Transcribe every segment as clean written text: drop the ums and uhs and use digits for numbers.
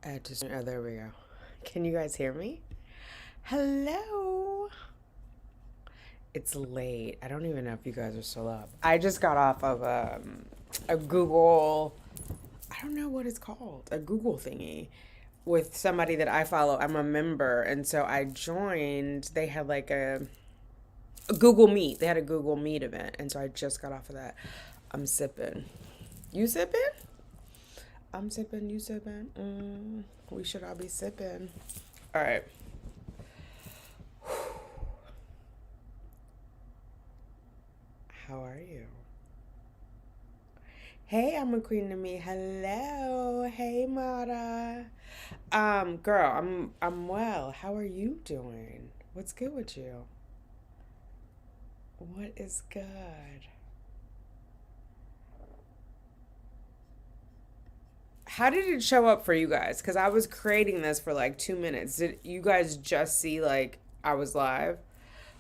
Oh, there we go. Can you guys hear me? Hello. It's late. I don't even know if you guys are still up. I just got off of a Google, I don't know what it's called, a Google thingy with somebody that I follow. I'm a member. And so I joined. They had like a Google Meet. They had a Google Meet event. And so I just got off of that. I'm sipping. You sipping? I'm sipping. You sipping? We should all be sipping. All right. How are you? Hey, I'm a queen to me. Hello. Hey, Mara. Girl, I'm well. How are you doing? What's good with you? What is good? How did it show up for you guys? Because I was creating this for like 2 minutes. Did you guys just see like I was live?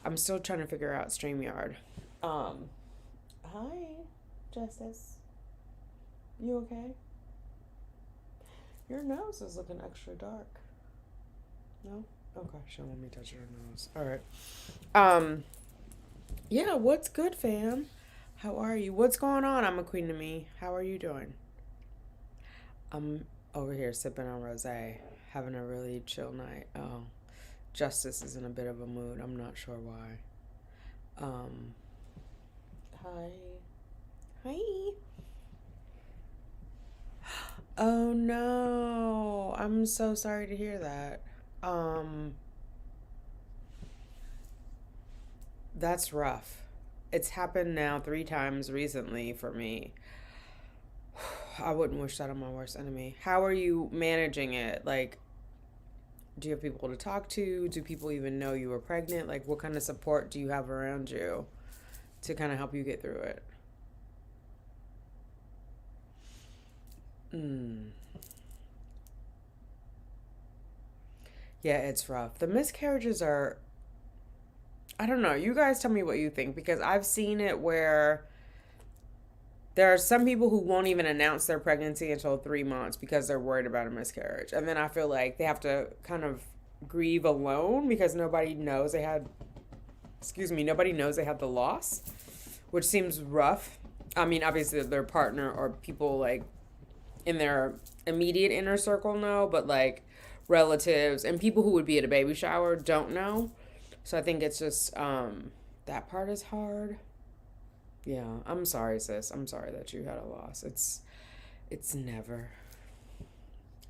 I'm still trying to figure out StreamYard. Um, Hi, Justice. You okay? Your nose is looking extra dark. No? Okay, she don't want me touching her nose. All right. Um, yeah, what's good, fam? How are you? What's going on? I'm a queen to me. How are you doing? I'm over here sipping on rosé, having a really chill night. Oh, Justice is in a bit of a mood. I'm not sure why. Um, Hi. Hi. Oh no. I'm so sorry to hear that. Um, that's rough. It's happened now 3 times recently for me. I wouldn't wish that on my worst enemy. How are you managing it? Like, do you have people to talk to? Do people even know you were pregnant? Like, what kind of support do you have around you to kind of help you get through it? Mm. Yeah, it's rough. The miscarriages are, I don't know. You guys tell me what you think because I've seen it where there are some people who won't even announce their pregnancy until 3 months because they're worried about a miscarriage. And then I feel like they have to kind of grieve alone because nobody knows they had, excuse me, nobody knows they had the loss, which seems rough. I mean, obviously their partner or people like in their immediate inner circle know, but like relatives and people who would be at a baby shower don't know. So I think it's just that part is hard. Yeah, I'm sorry, sis. I'm sorry that you had a loss. It's never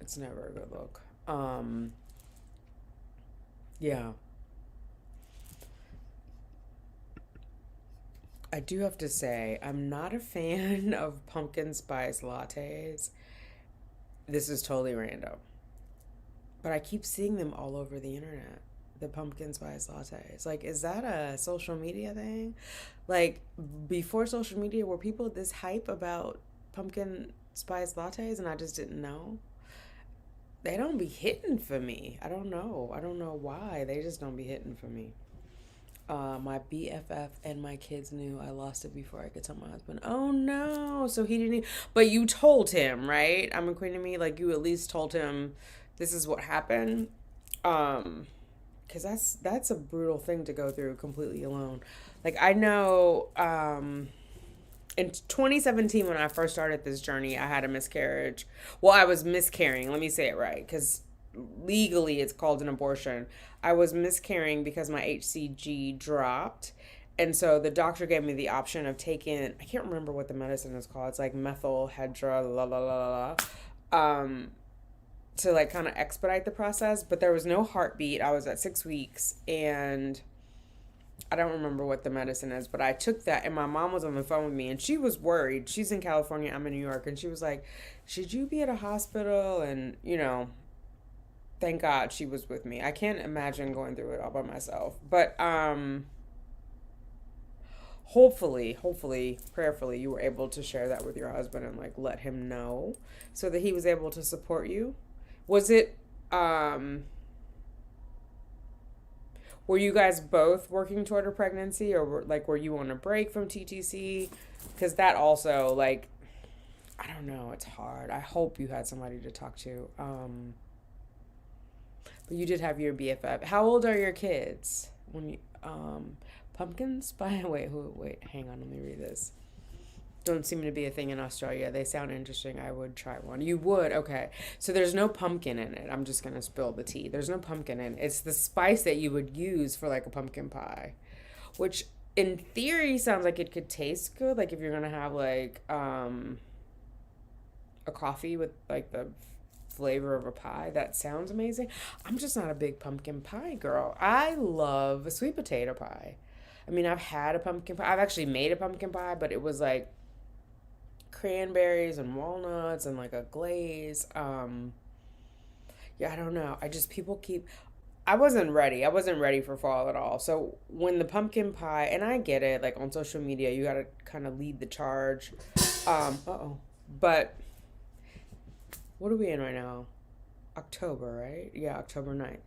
it's never a good look. Yeah, I do have to say I'm not a fan of pumpkin spice lattes. This is totally random, but I keep seeing them all over the internet. The pumpkin spice lattes. Like, is that a social media thing? Like, before social media, were people this hype about pumpkin spice lattes and I just didn't know? They don't be hitting for me. I don't know. I don't know why. They just don't be hitting for me. My BFF and my kids knew I lost it before I could tell my husband. Oh no! So he didn't. But you told him, right? I'm according to me. Like you at least told him this is what happened. Um, because that's a brutal thing to go through completely alone. Like I know. In 2017 when I first started this journey, I had a miscarriage. Well, I was miscarrying. Let me say it right, because legally it's called an abortion. I was miscarrying because my HCG dropped. And so the doctor gave me the option of taking, I can't remember what the medicine is called. It's like methyl hydra, la la la la la, to like kind of expedite the process. But there was no heartbeat. I was at 6 weeks and I don't remember what the medicine is, but I took that and my mom was on the phone with me and she was worried. She's in California, I'm in New York, and she was like, should you be at a hospital? And, thank God she was with me. I can't imagine going through it all by myself. But hopefully, prayerfully, you were able to share that with your husband and like let him know so that he was able to support you. Was it were you guys both working toward a pregnancy or were you on a break from TTC? Because that also like I don't know. It's hard. I hope you had somebody to talk to. But you did have your BFF. How old are your kids? When you pumpkin spice. Wait. Hang on. Let me read this. Don't seem to be a thing in Australia. They sound interesting. I would try one. You would? Okay. So there's no pumpkin in it. I'm just going to spill the tea. There's no pumpkin in it. It's the spice that you would use for like a pumpkin pie, which in theory sounds like it could taste good. Like if you're going to have like a coffee with like the flavor of a pie, that sounds amazing. I'm just not a big pumpkin pie girl. I love a sweet potato pie. I mean, I've had a pumpkin pie. I've actually made a pumpkin pie, but it was like cranberries and walnuts and like a glaze. Yeah, I don't know. I just people keep I wasn't ready. I wasn't ready for fall at all. So when the pumpkin pie, and I get it, like on social media, you got to kind of lead the charge. Uh-oh. But what are we in right now? October, right? Yeah, October 9th.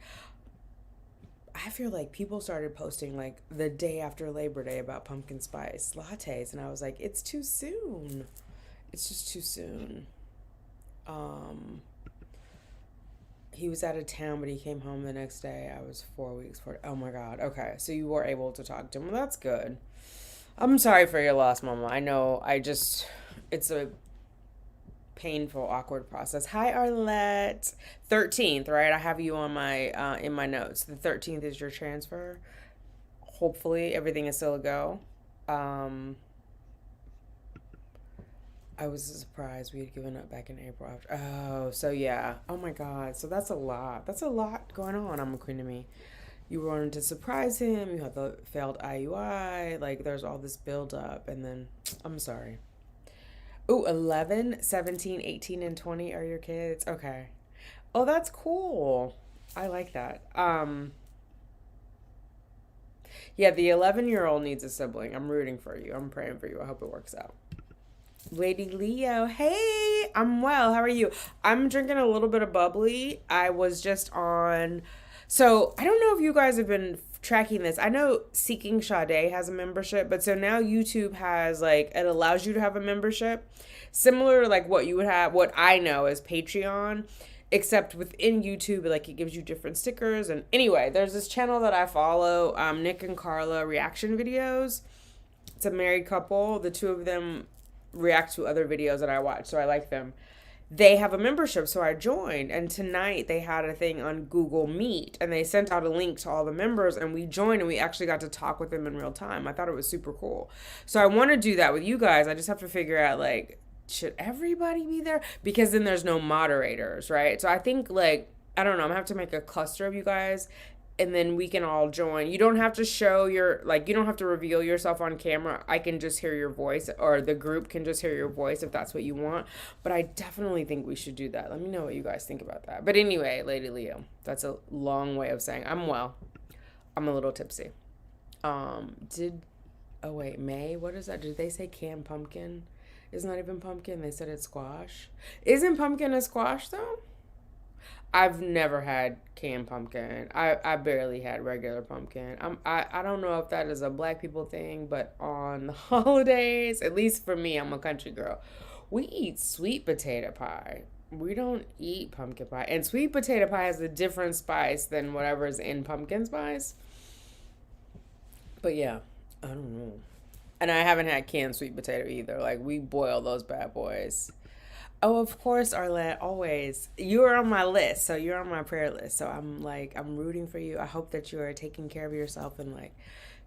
I feel like people started posting like the day after Labor Day about pumpkin spice lattes, and I was like, it's too soon. It's just too soon. He was out of town, but he came home the next day. I was 4 weeks for. Oh my God. Okay, so you were able to talk to him. Well, that's good. I'm sorry for your loss, Mama. I know. It's a painful, awkward process. Hi, Arlette. 13th, right? I have you on my in my notes. The 13th is your transfer. Hopefully, everything is still a go. Um, I was surprised we had given up back in April. After, oh, so yeah. Oh my God. So that's a lot. That's a lot going on. I'm a queen to me. You wanted to surprise him. You had the failed IUI. Like, there's all this build up. And then, I'm sorry. Oh, 11, 17, 18, and 20 are your kids? Okay. Oh, that's cool. I like that. Yeah, the 11-year-old needs a sibling. I'm rooting for you. I'm praying for you. I hope it works out. Lady Leo, hey, I'm well. How are you? I'm drinking a little bit of bubbly. I was just on. So I don't know if you guys have been tracking this. I know Seeking Sade has a membership, but so now YouTube has like it allows you to have a membership similar to like what you would have, what I know as Patreon, except within YouTube, like it gives you different stickers. And anyway, there's this channel that I follow, Nick and Carla reaction videos. It's a married couple. The two of them react to other videos that I watch, so I like them. They have a membership, so I joined, and tonight they had a thing on Google Meet, and they sent out a link to all the members, and we joined, and we actually got to talk with them in real time. I thought it was super cool. So I want to do that with you guys. I just have to figure out, like, should everybody be there? Because then there's no moderators, right? So I think, like, I don't know, I'm gonna have to make a cluster of you guys, and then we can all join. You don't have to show you don't have to reveal yourself on camera. I can just hear your voice, or the group can just hear your voice if that's what you want. But I definitely think we should do that. Let me know what you guys think about that. But anyway, Lady Leo, that's a long way of saying I'm well. I'm a little tipsy. Oh wait, May? What is that? Did they say canned pumpkin? It's not even pumpkin. They said it's squash. Isn't pumpkin a squash though? I've never had canned pumpkin. I barely had regular pumpkin. I don't know if that is a black people thing, but on the holidays, at least for me, I'm a country girl. We eat sweet potato pie. We don't eat pumpkin pie. And sweet potato pie has a different spice than whatever's in pumpkin spice. But yeah, I don't know. And I haven't had canned sweet potato either. Like, we boil those bad boys. Oh, of course, Arlette, always. You are on my list, so you're on my prayer list. So I'm rooting for you. I hope that you are taking care of yourself and like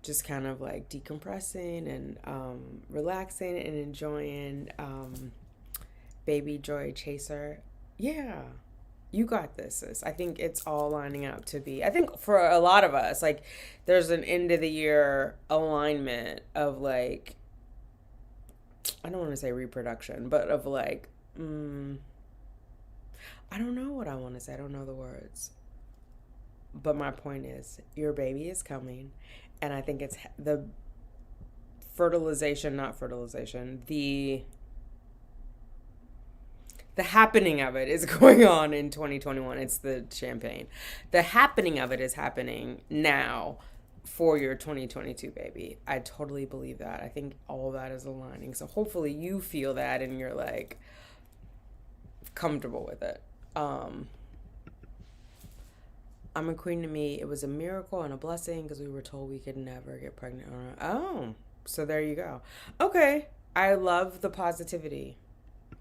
just kind of like decompressing and relaxing and enjoying Baby Joy Chaser. Yeah, you got this, sis. I think it's all lining up to be. I think for a lot of us, like there's an end of the year alignment of like, I don't want to say reproduction, but of like, I don't know what I want to say. I don't know the words. But my point is, your baby is coming. And I think it's the not fertilization, the happening of it is going on in 2021. It's the champagne. The happening of it is happening now. for your 2022 baby. I totally believe that. I think all of that is aligning. So hopefully you feel that and you're like comfortable with it. I'm a queen to me. It was a miracle and a blessing because we were told we could never get pregnant on our own. So there you go. Okay. I love the positivity.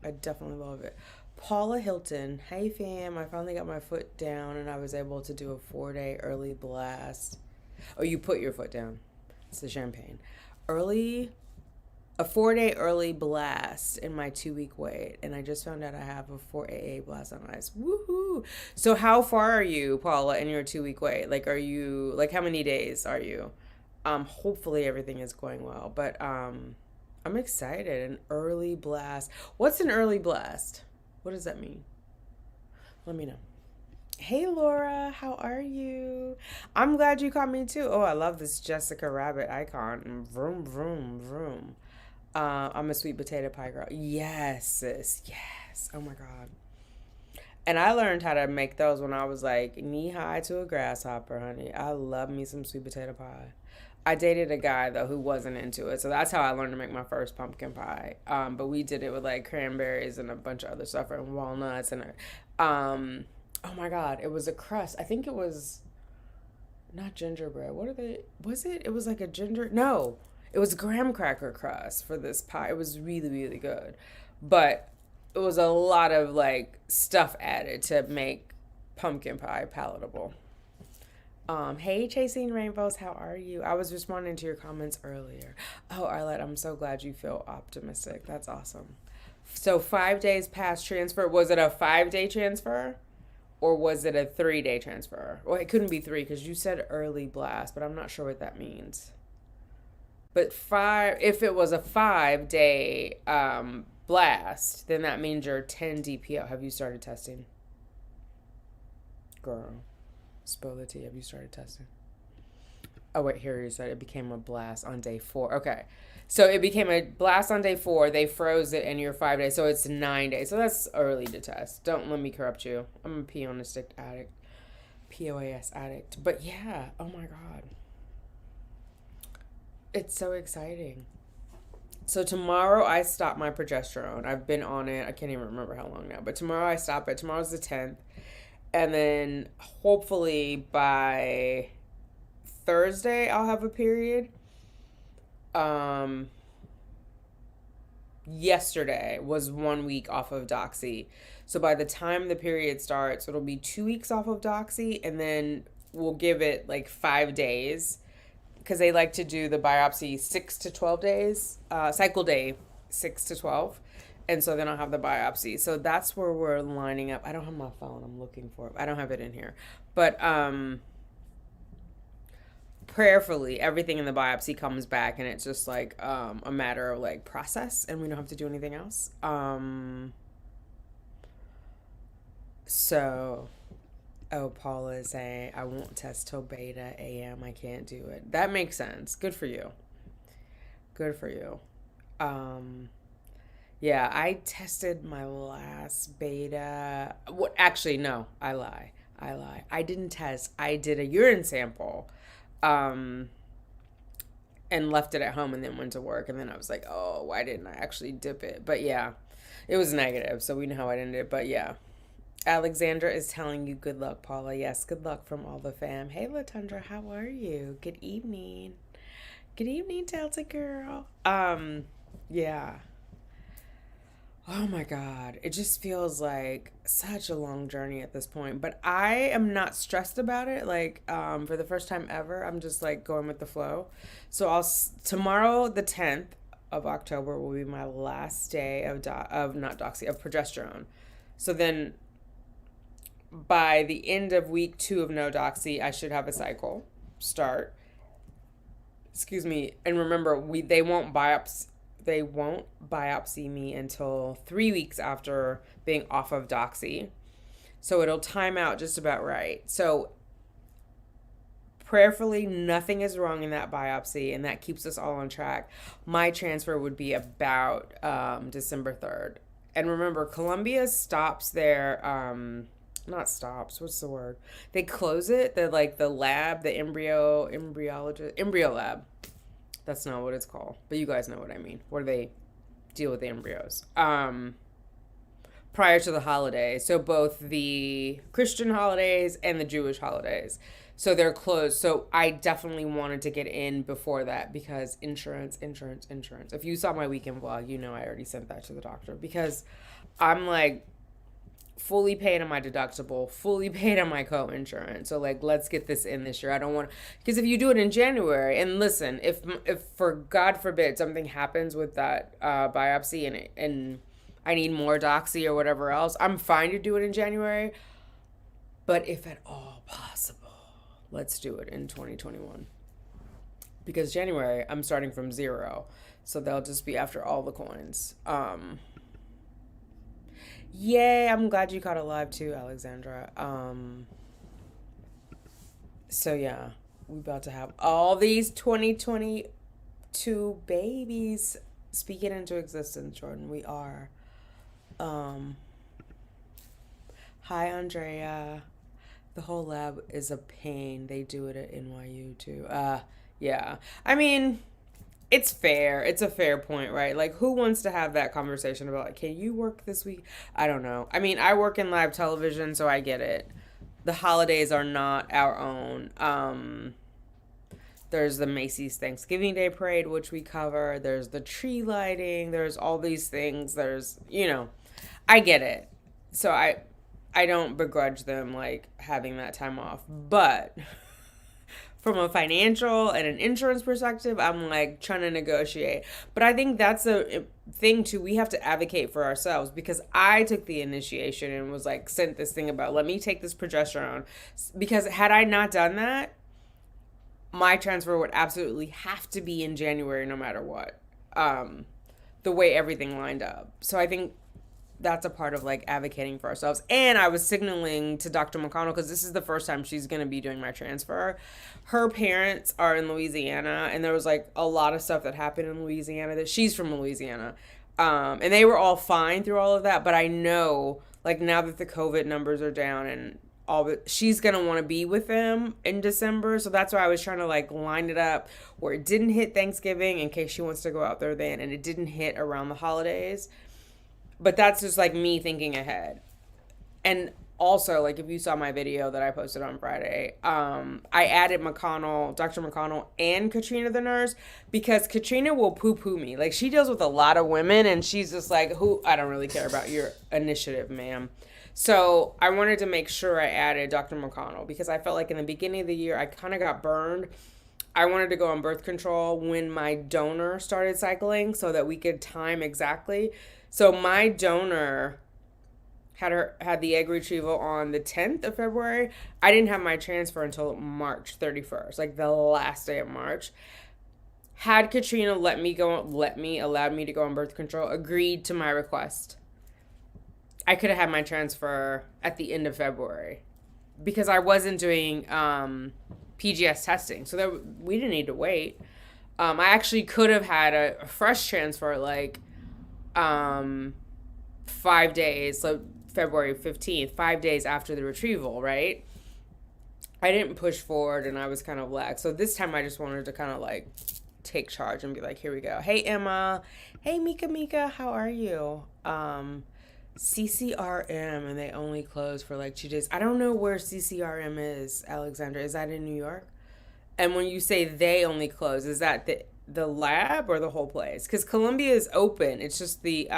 I definitely love it. Paula Hilton. Hey fam, I finally got my foot down and I was able to do a 4-day early blast. Oh, you put your foot down. It's the champagne. A 4-day early blast in my 2-week wait. And I just found out I have a 4 AA blast on ice. Woohoo. So how far are you, Paula, in your 2-week wait? Like, are you, like, how many days are you? Hopefully everything is going well. But I'm excited. An early blast. What's an early blast? What does that mean? Let me know. Hey Laura, how are you? I'm glad you caught me too. Oh, I love this Jessica Rabbit icon. Vroom, vroom, vroom. I'm a sweet potato pie girl. Yes, sis. Yes. Oh my God. And I learned how to make those when I was like knee high to a grasshopper, honey. I love me some sweet potato pie. I dated a guy though who wasn't into it, so that's how I learned to make my first pumpkin pie. But we did it with like cranberries and a bunch of other stuff and walnuts and oh my God, it was a crust. I think it was not gingerbread. What are they? Was it? It was like a ginger. No, it was graham cracker crust for this pie. It was really, really good, but it was a lot of like stuff added to make pumpkin pie palatable. Hey, Chasing Rainbows, how are you? I was responding to your comments earlier. Oh, Arlette, I'm so glad you feel optimistic. That's awesome. So 5 days past transfer. Was it a 5-day transfer? Or was it a 3-day transfer? Well, it couldn't be 3 because you said early blast, but I'm not sure what that means. But if it was a 5-day blast, then that means you're 10 DPO. Have you started testing? Girl. Spill the tea. Have you started testing? Oh, wait, here you said it became a blast on day 4. Okay. So it became a blast on day 4. They froze it in your 5 days. So it's 9 days. So that's early to test. Don't let me corrupt you. I'm a POAS addict. POAS addict. But yeah. Oh my God. It's so exciting. So tomorrow I stop my progesterone. I've been on it. I can't even remember how long now. But tomorrow I stop it. Tomorrow's the 10th. And then hopefully by Thursday I'll have a period. Yesterday was 1 week off of Doxy. So by the time the period starts, it'll be 2 weeks off of Doxy, and then we'll give it like 5 days because they like to do the biopsy 6 to 12 days, cycle day 6 to 12. And so then I'll have the biopsy. So that's where we're lining up. I don't have my phone. I'm looking for it. I don't have it in here. But prayerfully, everything in the biopsy comes back and it's just like a matter of like process and we don't have to do anything else. So, oh, Paula is saying, I won't test till beta AM. I can't do it. That makes sense. Good for you. Good for you. Yeah, I tested my last beta. What? Actually, no, I lie. I didn't test. I did a urine sample, and left it at home and then went to work. And then I was like, oh, why didn't I actually dip it? But yeah, it was negative. So we know how I didn't it. But yeah, Alexandra is telling you good luck, Paula. Yes, good luck from all the fam. Hey, Latundra, how are you? Good evening. Good evening, Delta girl. Yeah. Oh my God. It just feels like such a long journey at this point. But I am not stressed about it. Like, for the first time ever, I'm just like going with the flow. So tomorrow, the 10th of October, will be my last day of progesterone. So then by the end of week 2 of no doxy, I should have a cycle start. Excuse me. And remember, they won't biopsy me until 3 weeks after being off of doxy. So it'll time out just about right. So prayerfully, nothing is wrong in that biopsy, and that keeps us all on track. My transfer would be about December 3rd. And remember, Columbia stops their not stops. What's the word? They close it. They're like the lab, the embryo lab. That's not what it's called, but you guys know what I mean. Where they deal with the embryos. Prior to the holidays, so both the Christian holidays and the Jewish holidays. So they're closed. So I definitely wanted to get in before that because insurance. If you saw my weekend vlog, you know I already sent that to the doctor because I'm like fully paid on my deductible, fully paid on my co-insurance. So like, let's get this in this year. I don't want, because if you do it in January, and listen, if for God forbid something happens with that biopsy and I need more doxy or whatever else, I'm fine to do it in January. But if at all possible, let's do it in 2021. Because January, I'm starting from zero. So they'll just be after all the coins. Yay, I'm glad you caught it live too, Alexandra. So yeah, we about to have all these 2022 babies. Speak it into existence, Jordan. We are. Hi, Andrea. The whole lab is a pain. They do it at NYU too. Yeah. I mean, it's fair. It's a fair point, right? Like, who wants to have that conversation about, like, can you work this week? I don't know. I mean, I work in live television, so I get it. The holidays are not our own. There's the Macy's Thanksgiving Day Parade, which we cover. There's the tree lighting. There's all these things. There's, I get it. So I don't begrudge them, like, having that time off. But from a financial and an insurance perspective, I'm like trying to negotiate. But I think that's a thing too. We have to advocate for ourselves because I took the initiation and was like sent this thing about, let me take this progesterone. Because had I not done that, my transfer would absolutely have to be in January no matter what. The way everything lined up. So I think that's a part of like advocating for ourselves. And I was signaling to Dr. McConnell, because this is the first time she's going to be doing my transfer. Her parents are in Louisiana, and there was like a lot of stuff that happened in Louisiana, that she's from Louisiana. And they were all fine through all of that. But I know, like, now that the COVID numbers are down and all, but she's going to want to be with them in December. So that's why I was trying to like line it up where it didn't hit Thanksgiving in case she wants to go out there then, and it didn't hit around the holidays. But that's just like me thinking ahead. And also, like, if you saw my video that I posted on Friday, I added Dr. McConnell and Katrina the nurse, because Katrina will poo-poo me. Like, she deals with a lot of women, and she's just like, I don't really care about your initiative, ma'am. So I wanted to make sure I added Dr. McConnell, because I felt like in the beginning of the year, I kind of got burned. I wanted to go on birth control when my donor started cycling so that we could time exactly. So my donor had the egg retrieval on the 10th of February. I didn't have my transfer until March 31st, like the last day of March. Had Katrina allowed me to go on birth control, agreed to my request, I could have had my transfer at the end of February, because I wasn't doing PGS testing. So we didn't need to wait. I actually could have had a fresh transfer, like 5 days, so February 15th, 5 days after the retrieval, right? I didn't push forward, and I was kind of lax. So this time I just wanted to kind of like take charge and be like, here we go. Hey, Emma. Hey, Mika, how are you? CCRM, and they only close for like 2 days. I don't know where CCRM is, Alexandra. Is that in New York? And when you say they only close, is that the lab or the whole place? Because Columbia is open. It's just the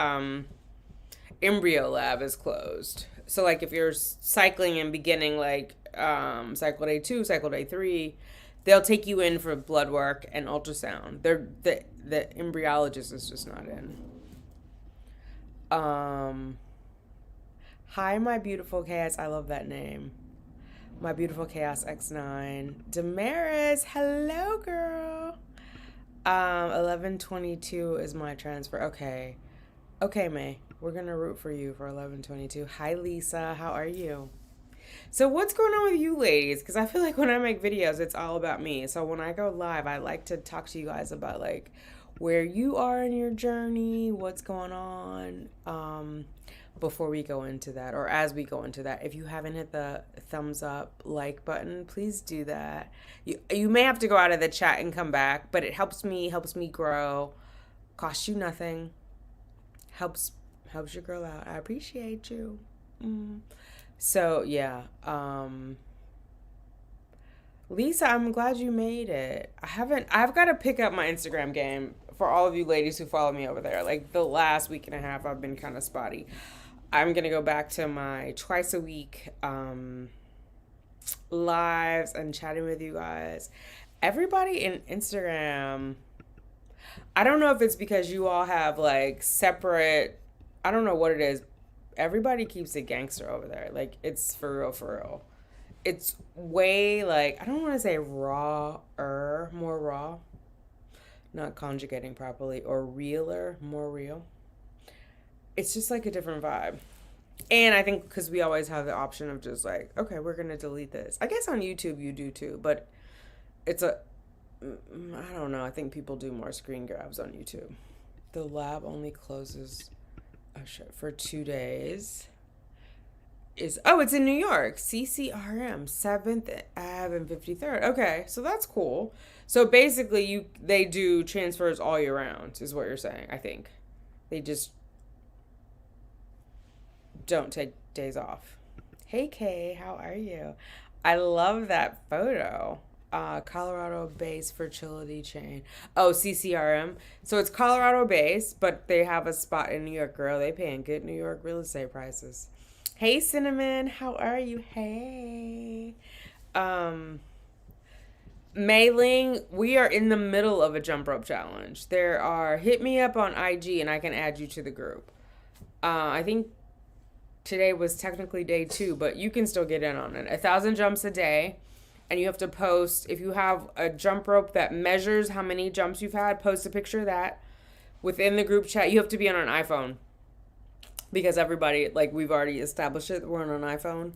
embryo lab is closed. So like if you're cycling and beginning like cycle day 2, cycle day 3, they'll take you in for blood work and ultrasound. The embryologist is just not in. Hi, my beautiful chaos. I love that name. My beautiful chaos X9. Damaris, hello, girl. 1122 is my transfer. Okay, May. We're gonna root for you for 1122. Hi, Lisa. How are you? So what's going on with you ladies? Because I feel like when I make videos, it's all about me. So when I go live, I like to talk to you guys about like where you are in your journey, what's going on. before we go into that, or as we go into that, if you haven't hit the thumbs up like button, please do that. You may have to go out of the chat and come back, but it helps me grow. Costs you nothing. Helps your girl out. I appreciate you. So yeah, Lisa, I'm glad you made it. I've got to pick up my Instagram game for all of you ladies who follow me over there. Like the last week and a half, I've been kind of spotty. I'm going to go back to my twice a week lives and chatting with you guys. Everybody in Instagram, I don't know if it's because you all have like separate, I don't know what it is. Everybody keeps it gangster over there. Like it's for real, for real. It's way like, I don't want to say more raw, not conjugating properly, or realer, more real. It's just like a different vibe. And I think because we always have the option of just like, okay, we're going to delete this. I guess on YouTube you do too, but I don't know. I think people do more screen grabs on YouTube. The lab only closes for 2 days. It's in New York. CCRM, 7th Ave and 53rd. Okay, so that's cool. So basically they do transfers all year round is what you're saying, I think. They just don't take days off. Hey Kay, how are you? I love that photo. Colorado based fertility chain. Oh, CCRM. So it's Colorado based, but they have a spot in New York. Girl, they paying good New York real estate prices. Hey Cinnamon, how are you? Hey. Mailing, we are in the middle of a jump rope challenge. Hit me up on IG and I can add you to the group. I think today was technically day 2, but you can still get in on it. 1,000 jumps a day. And you have to post, if you have a jump rope that measures how many jumps you've had, post a picture of that within the group chat. You have to be on an iPhone because everybody, like we've already established it, we're on an iPhone.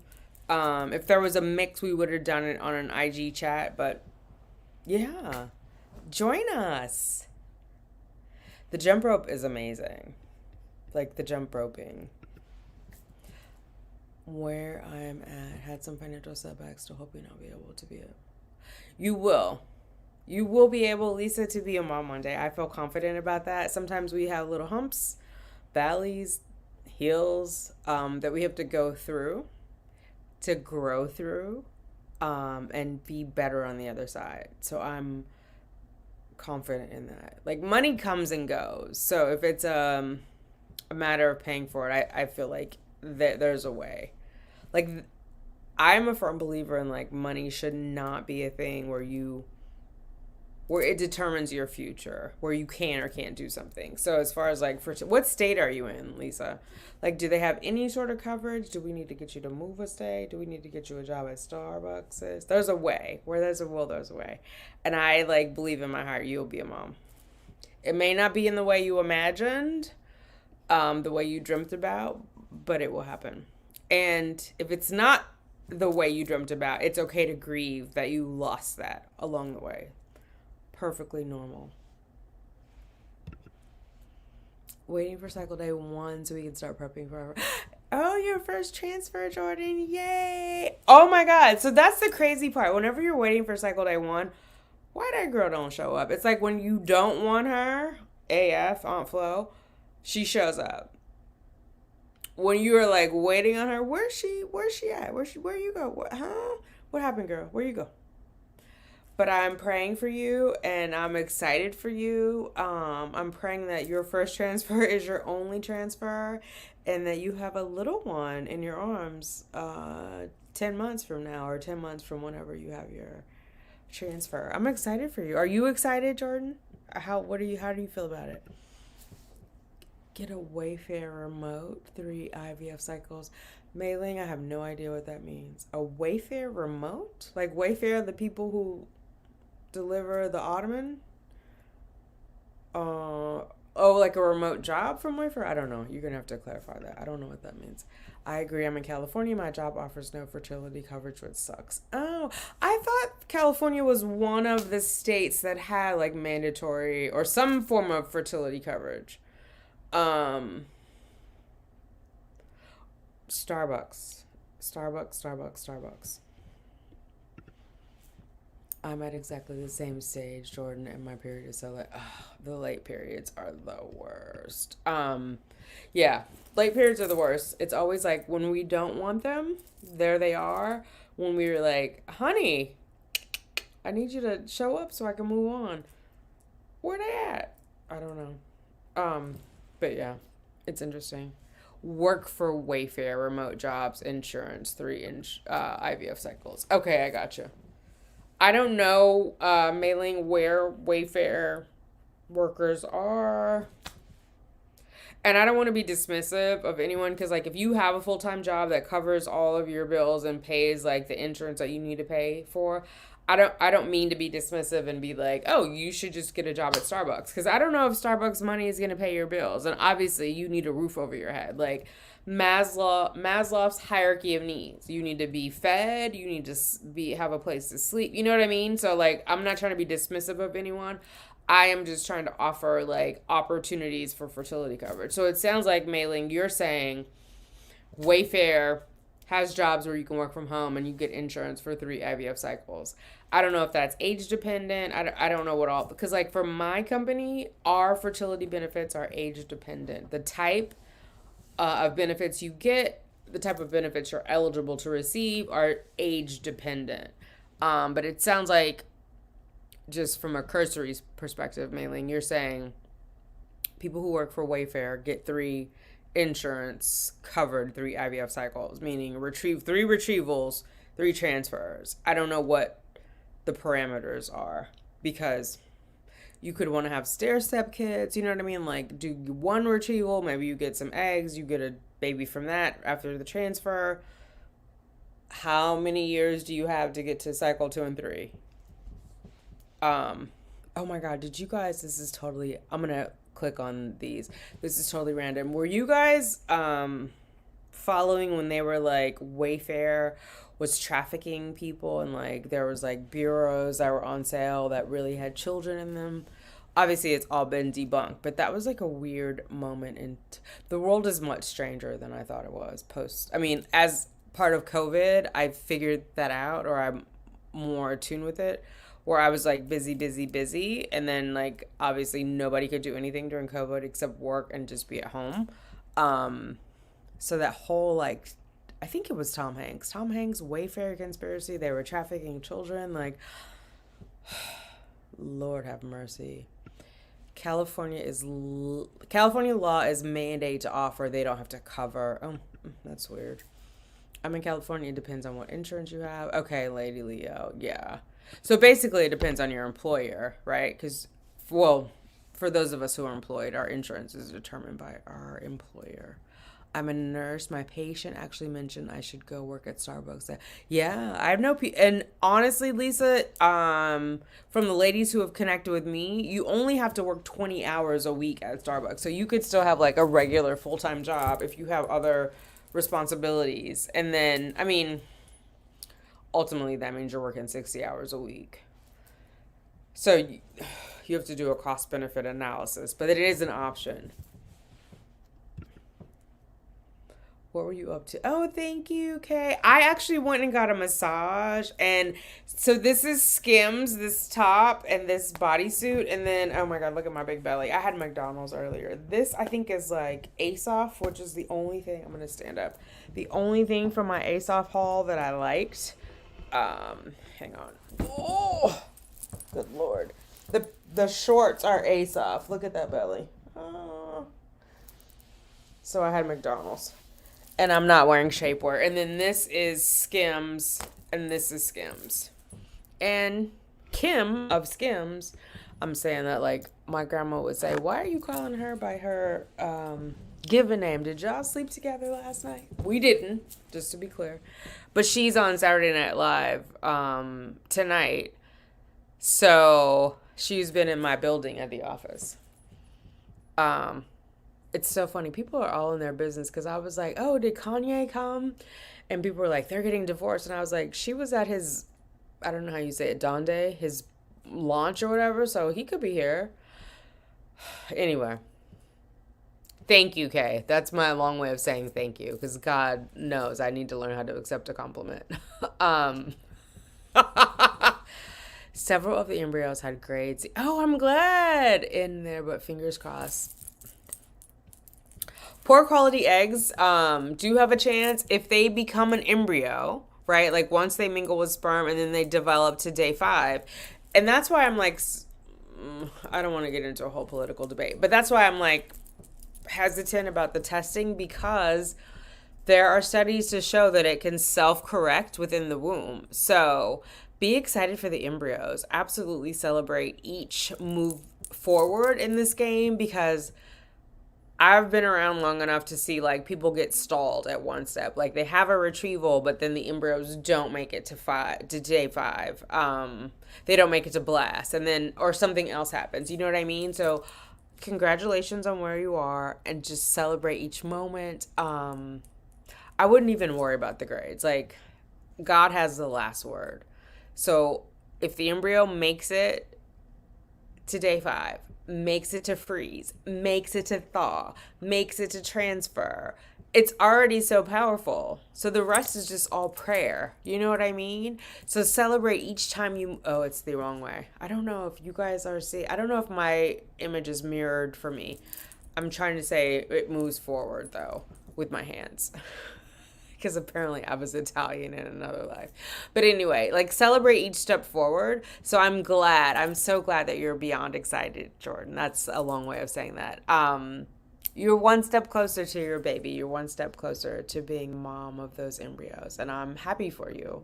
If there was a mix, we would have done it on an IG chat, but yeah, join us. The jump rope is amazing. Like the jump roping. Where I'm at, had some financial setbacks, still hoping I'll be able to be You will. You will be able, Lisa, to be a mom one day. I feel confident about that. Sometimes we have little humps, valleys, hills that we have to go through to grow through and be better on the other side. So I'm confident in that. Like money comes and goes. So if it's a matter of paying for it, I feel like there's a way. Like I'm a firm believer in like money should not be a thing where it determines your future, where you can or can't do something. So as far as like what state are you in, Lisa? Like do they have any sort of coverage? Do we need to get you to move a state? Do we need to get you a job at Starbucks? There's a way. Where there's a will, there's a way. And I like believe in my heart you'll be a mom. It may not be in the way you imagined, the way you dreamt about, but it will happen. And if it's not the way you dreamt about, it's okay to grieve that you lost that along the way. Perfectly normal. Waiting for cycle day 1 so we can start prepping for Oh, your first transfer, Jordan. Yay. Oh my God. So that's the crazy part. Whenever you're waiting for cycle day 1, why that girl don't show up? It's like when you don't want her, AF, Aunt Flo, she shows up. When you were like waiting on her, where's she at? Where you go? What happened, girl? Where you go? But I'm praying for you and I'm excited for you. I'm praying that your first transfer is your only transfer and that you have a little one in your arms 10 months from now or 10 months from whenever you have your transfer. I'm excited for you. Are you excited, Jordan? How do you feel about it? Get a Wayfair remote, 3 IVF cycles. Mailing, I have no idea what that means. A Wayfair remote? Like Wayfair, the people who deliver the ottoman? Like a remote job from Wayfair? I don't know. You're going to have to clarify that. I don't know what that means. I agree. I'm in California. My job offers no fertility coverage, which sucks. Oh, I thought California was one of the states that had like mandatory or some form of fertility coverage. Starbucks. Starbucks. I'm at exactly the same stage, Jordan, and my period is so like, the late periods are the worst. Yeah, late periods are the worst. It's always like when we don't want them, there they are. When we were like, honey, I need you to show up so I can move on. Where they at? I don't know. But yeah, it's interesting. Work for Wayfair, remote jobs, insurance, 3 inch IVF cycles. Okay, I gotcha. I don't know, mailing where Wayfair workers are. And I don't want to be dismissive of anyone because, like, if you have a full time job that covers all of your bills and pays like the insurance that you need to pay for, I don't mean to be dismissive and be like, oh, you should just get a job at Starbucks because I don't know if Starbucks money is going to pay your bills, and obviously you need a roof over your head. Like Maslow's hierarchy of needs. You need to be fed. You need to have a place to sleep. You know what I mean? So like, I'm not trying to be dismissive of anyone. I am just trying to offer like opportunities for fertility coverage. So it sounds like, Mailing, you're saying Wayfair has jobs where you can work from home and you get insurance for 3 IVF cycles. I don't know if that's age dependent. I don't know what all, because like for my company, our fertility benefits are age dependent. The type of benefits you get, the type of benefits you're eligible to receive are age dependent. But it sounds like, just from a cursory perspective, Mailing, you're saying people who work for Wayfair get 3 insurance covered 3 IVF cycles, meaning 3 retrievals, 3 transfers. I don't know what the parameters are because you could want to have stair step kids, you know what I mean? Like, do 1 retrieval, maybe you get some eggs, you get a baby from that after the transfer. How many years do you have to get to cycle 2 and 3? Oh my God, did you guys, this is totally, I'm gonna click on these. This is totally random. Were you guys following when they were like Wayfair was trafficking people and like there was like bureaus that were on sale that really had children in them? Obviously it's all been debunked, but that was like a weird moment, and the world is much stranger than I thought it was as part of COVID, I figured that out, or I'm more attuned with it, where I was like busy, and then like obviously nobody could do anything during COVID except work and just be at home. So that whole like, I think it was Tom Hanks Wayfair conspiracy. They were trafficking children. Like, Lord have mercy. California law is mandated to offer. They don't have to cover. Oh, that's weird. I'm in California. It depends on what insurance you have. Okay, Lady Leo. Yeah. So basically, it depends on your employer, right? Because, well, for those of us who are employed, our insurance is determined by our employer. I'm a nurse. My patient actually mentioned I should go work at Starbucks. Yeah, I have and honestly, Lisa, from the ladies who have connected with me, you only have to work 20 hours a week at Starbucks. So you could still have like a regular full-time job if you have other responsibilities. And then, I mean, ultimately that means you're working 60 hours a week. So you have to do a cost-benefit analysis, but it is an option. What were you up to? Oh, thank you, Kay. I actually went and got a massage. And so this is Skims, this top and this bodysuit. And then, oh my God, look at my big belly. I had McDonald's earlier. This, I think, is like Aesop, which is the only thing, I'm going to stand up. The only thing from my Aesop haul that I liked. Hang on. Oh, good Lord. The shorts are Aesop. Look at that belly. Oh. So I had McDonald's. And I'm not wearing shapewear. And then this is Skims. And this is Skims. And Kim of Skims, I'm saying that like my grandma would say, why are you calling her by her given name? Did y'all sleep together last night? We didn't, just to be clear. But she's on Saturday Night Live tonight. So she's been in my building at the office. It's so funny. People are all in their business because I was like, oh, did Kanye come? And people were like, they're getting divorced. And I was like, she was at his, I don't know how you say it, Donde, his launch or whatever. So he could be here. Anyway, Thank you, Kay. That's my long way of saying thank you because God knows I need to learn how to accept a compliment. um, Several of the embryos had grades. Oh, I'm glad in there, but fingers crossed. Poor quality eggs do have a chance if they become an embryo, right? Like once they mingle with sperm and then they develop to day 5. And that's why I'm like, I don't want to get into a whole political debate, but that's why I'm like hesitant about the testing because there are studies to show that it can self-correct within the womb. So be excited for the embryos. Absolutely celebrate each move forward in this game because I've been around long enough to see like people get stalled at one step. Like they have a retrieval, but then the embryos don't make it to day 5. They don't make it to blast, and then or something else happens. You know what I mean? So congratulations on where you are, and just celebrate each moment. I wouldn't even worry about the grades. Like God has the last word. So if the embryo makes it to day 5, makes it to freeze, makes it to thaw, makes it to transfer, it's already so powerful. So the rest is just all prayer. You know what I mean? So celebrate each time you, oh, it's the wrong way. I don't know if you guys are seeing, I don't know if my image is mirrored for me. I'm trying to say it moves forward though with my hands. Because apparently I was Italian in another life. But anyway, like celebrate each step forward. So I'm so glad that you're beyond excited, Jordan. That's a long way of saying that. You're one step closer to your baby. You're one step closer to being mom of those embryos. And I'm happy for you.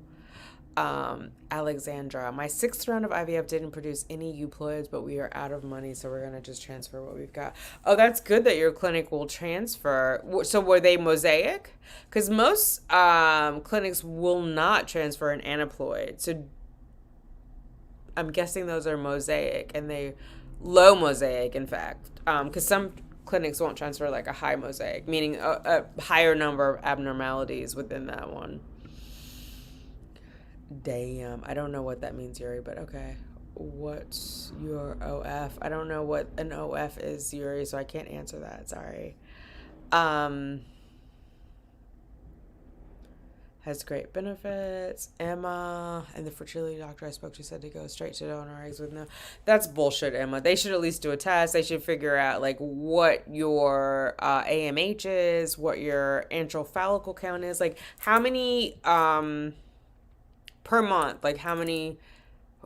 Alexandra, my 6th round of IVF didn't produce any euploids, but we are out of money, so we're gonna just transfer what we've got. Oh, that's good that your clinic will transfer. So were they mosaic? Because most clinics will not transfer an aneuploid. So I'm guessing those are mosaic, and they low mosaic, in fact, because some clinics won't transfer like a high mosaic, meaning a higher number of abnormalities within that one. Damn, I don't know what that means, Yuri, but okay. What's your OF? I don't know what an OF is, Yuri, so I can't answer that. Sorry. Has great benefits. Emma and the fertility doctor I spoke to said to go straight to donor eggs with no. That's bullshit, Emma. They should at least do a test. They should figure out like what your AMH is, what your antral follicle count is, like how many per month, like how many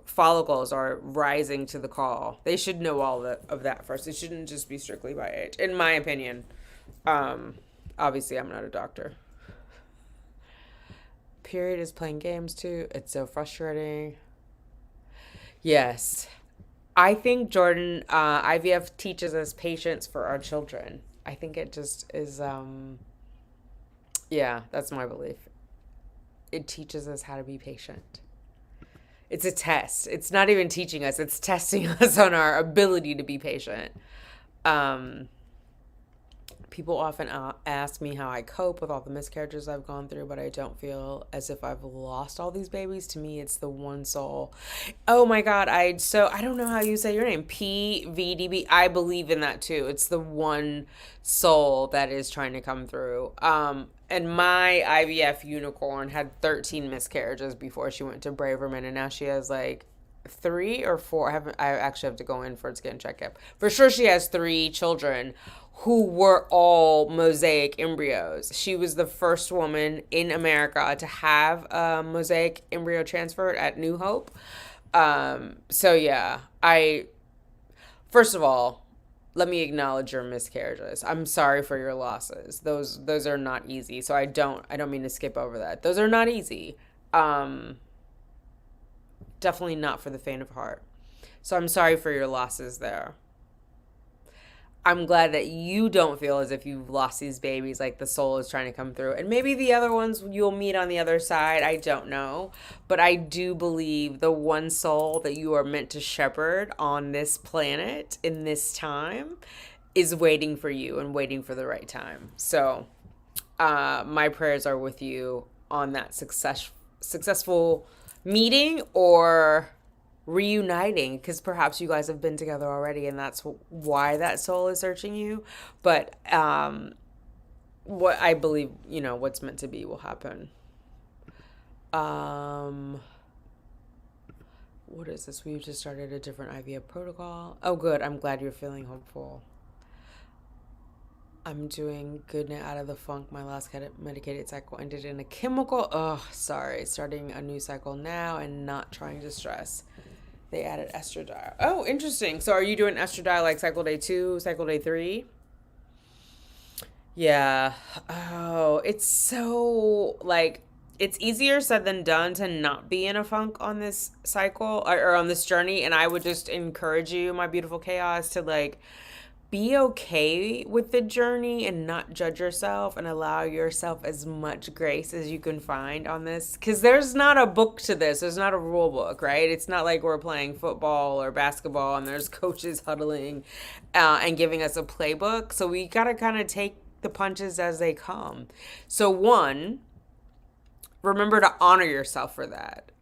follicles are rising to the call. They should know all of that first. It shouldn't just be strictly by age, in my opinion. Obviously, I'm not a doctor. Period is playing games too. It's so frustrating. Yes. I think, Jordan, IVF teaches us patience for our children. I think it just is, yeah, that's my belief. It teaches us how to be patient. It's a test. It's not even teaching us. It's testing us on our ability to be patient. People often ask me how I cope with all the miscarriages I've gone through, but I don't feel as if I've lost all these babies. To me, it's the one soul. Oh my God. I don't know how you say your name. PVDB. I believe in that too. It's the one soul that is trying to come through. And my IVF unicorn had 13 miscarriages before she went to Braverman, and now she has like 3 or 4. I actually have to go in for a skin checkup. For sure she has 3 children who were all mosaic embryos. She was the first woman in America to have a mosaic embryo transferred at New Hope. So yeah, first of all, let me acknowledge your miscarriages. I'm sorry for your losses. Those are not easy. So I don't mean to skip over that. Those are not easy. Definitely not for the faint of heart. So I'm sorry for your losses there. I'm glad that you don't feel as if you've lost these babies, like the soul is trying to come through. And maybe the other ones you'll meet on the other side. I don't know. But I do believe the one soul that you are meant to shepherd on this planet in this time is waiting for you and waiting for the right time. So my prayers are with you on that successful meeting or reuniting, because perhaps you guys have been together already and that's why that soul is searching you. But what I believe, what's meant to be will happen. Um, what is this? We've just started a different IVF protocol. Oh, good. I'm glad you're feeling hopeful. I'm doing good now, out of the funk. My last medicated cycle ended in a chemical. Oh, sorry. Starting a new cycle now and not trying to stress. They added estradiol. Oh, interesting. So are you doing estradiol like cycle day 2, cycle day 3? Yeah. Oh, it's so like it's easier said than done to not be in a funk on this cycle, or on this journey. And I would just encourage you, my beautiful chaos, to like be okay with the journey and not judge yourself, and allow yourself as much grace as you can find on this, because there's not a book to this. There's not a rule book, right? It's not like we're playing football or basketball and there's coaches huddling and giving us a playbook. So we gotta kind of take the punches as they come. So one, remember to honor yourself for that.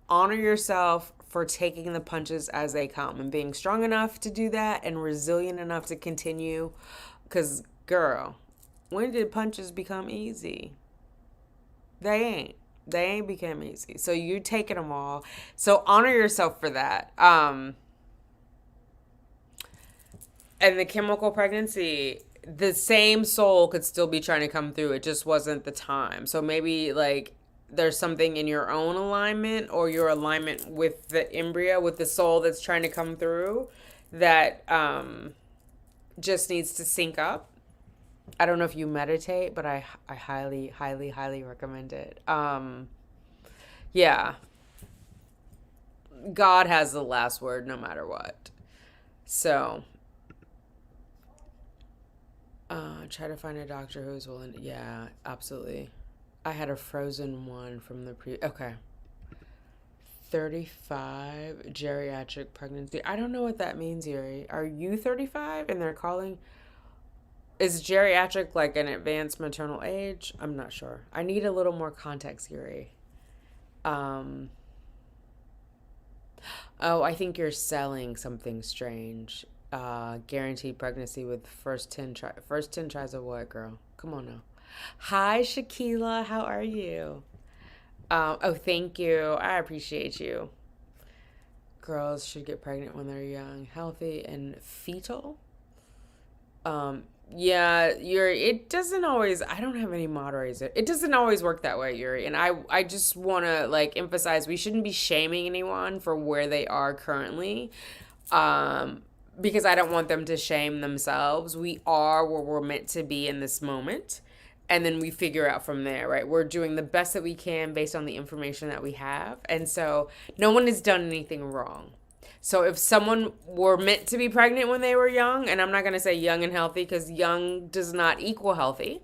Honor yourself for taking the punches as they come and being strong enough to do that and resilient enough to continue. Because, girl, when did punches become easy? They ain't. They ain't become easy. So you're taking them all. So honor yourself for that. And the chemical pregnancy, the same soul could still be trying to come through. It just wasn't the time. So maybe like there's something in your own alignment, or your alignment with the embryo, with the soul that's trying to come through, that just needs to sync up. I don't know if you meditate, but I highly, highly, highly recommend it. Yeah. God has the last word no matter what. So try to find a doctor who's willing. Yeah, absolutely. I had a frozen one from the okay. 35 geriatric pregnancy. I don't know what that means, Yuri. Are you 35 and they're calling? Is geriatric like an advanced maternal age? I'm not sure. I need a little more context, Yuri. Oh, I think you're selling something strange. Guaranteed pregnancy with first 10 tries of what, girl? Come on now. Hi, Shakila. How are you? Oh, thank you. I appreciate you. Girls should get pregnant when they're young, healthy, and fetal. Yeah, Yuri, it doesn't always, I don't have any moderators. It doesn't always work that way, Yuri. And I just want to like emphasize, we shouldn't be shaming anyone for where they are currently. Because I don't want them to shame themselves. We are where we're meant to be in this moment. And then we figure out from there, right? We're doing the best that we can based on the information that we have. And so no one has done anything wrong. So if someone were meant to be pregnant when they were young, and I'm not going to say young and healthy because young does not equal healthy,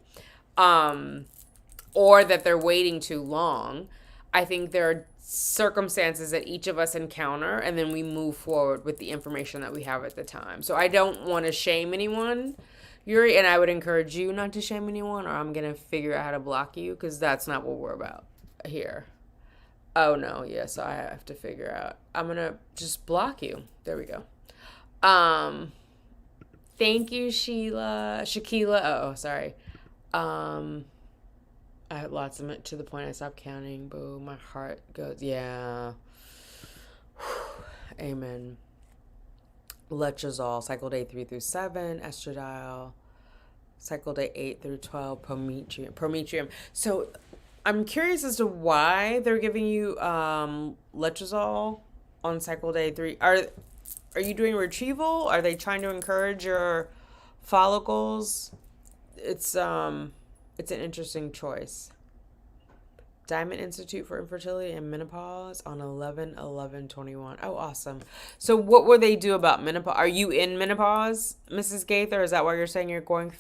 or that they're waiting too long, I think there are circumstances that each of us encounter, and then we move forward with the information that we have at the time. So I don't want to shame anyone, Yuri, and I would encourage you not to shame anyone, or I'm going to figure out how to block you, because that's not what we're about here. Oh, no, yes, I have to figure out. I'm going to just block you. There we go. Thank you, Shakila. Oh, sorry. I had lots of it to the point I stopped counting. Boo, my heart goes, yeah. Amen. Letrozole, cycle day 3 through 7, estradiol, cycle day 8 through 12, prometrium. So I'm curious as to why they're giving you letrozole on cycle day 3. Are you doing retrieval? Are they trying to encourage your follicles? It's an interesting choice. Diamond Institute for Infertility and Menopause on 11/11/21. Oh, awesome. So what will they do about menopause? Are you in menopause, Mrs. Gaither? Is that why you're saying you're going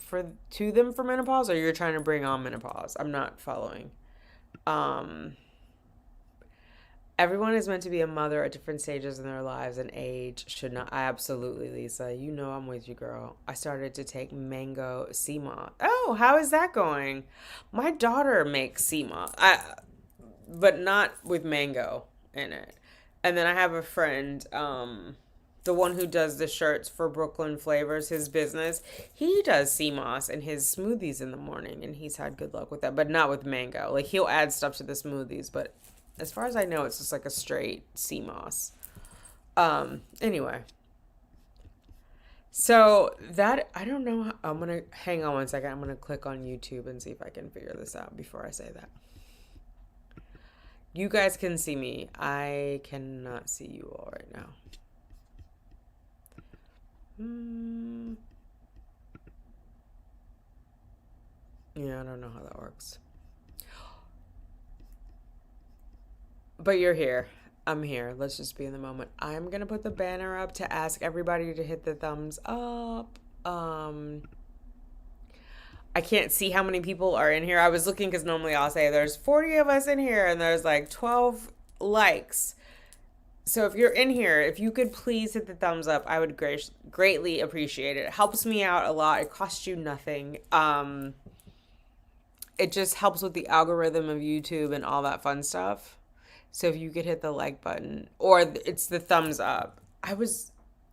to them for menopause, or you're trying to bring on menopause? I'm not following. Everyone is meant to be a mother at different stages in their lives, and age should not. Absolutely, Lisa. You know I'm with you, girl. I started to take mango sea moss. Oh, how is that going? My daughter makes sea moss, but not with mango in it. And then I have a friend, the one who does the shirts for Brooklyn Flavors, his business. He does sea moss in his smoothies in the morning, and he's had good luck with that, but not with mango. Like he'll add stuff to the smoothies, but as far as I know, it's just like a straight sea moss. Anyway, so that I don't know. I'm gonna hang on one second. I'm gonna click on YouTube and see if I can figure this out before I say that. You guys can see me. I cannot see you all right now. Yeah, I don't know how that works. But you're here. I'm here. Let's just be in the moment. I'm gonna put the banner up to ask everybody to hit the thumbs up. Um, I can't see how many people are in here. I was looking because normally I'll say there's 40 of us in here and there's like 12 likes. So if you're in here, if you could please hit the thumbs up, I would greatly appreciate it. It helps me out a lot. It costs you nothing. It just helps with the algorithm of YouTube and all that fun stuff. So if you could hit the like button or it's the thumbs up. I was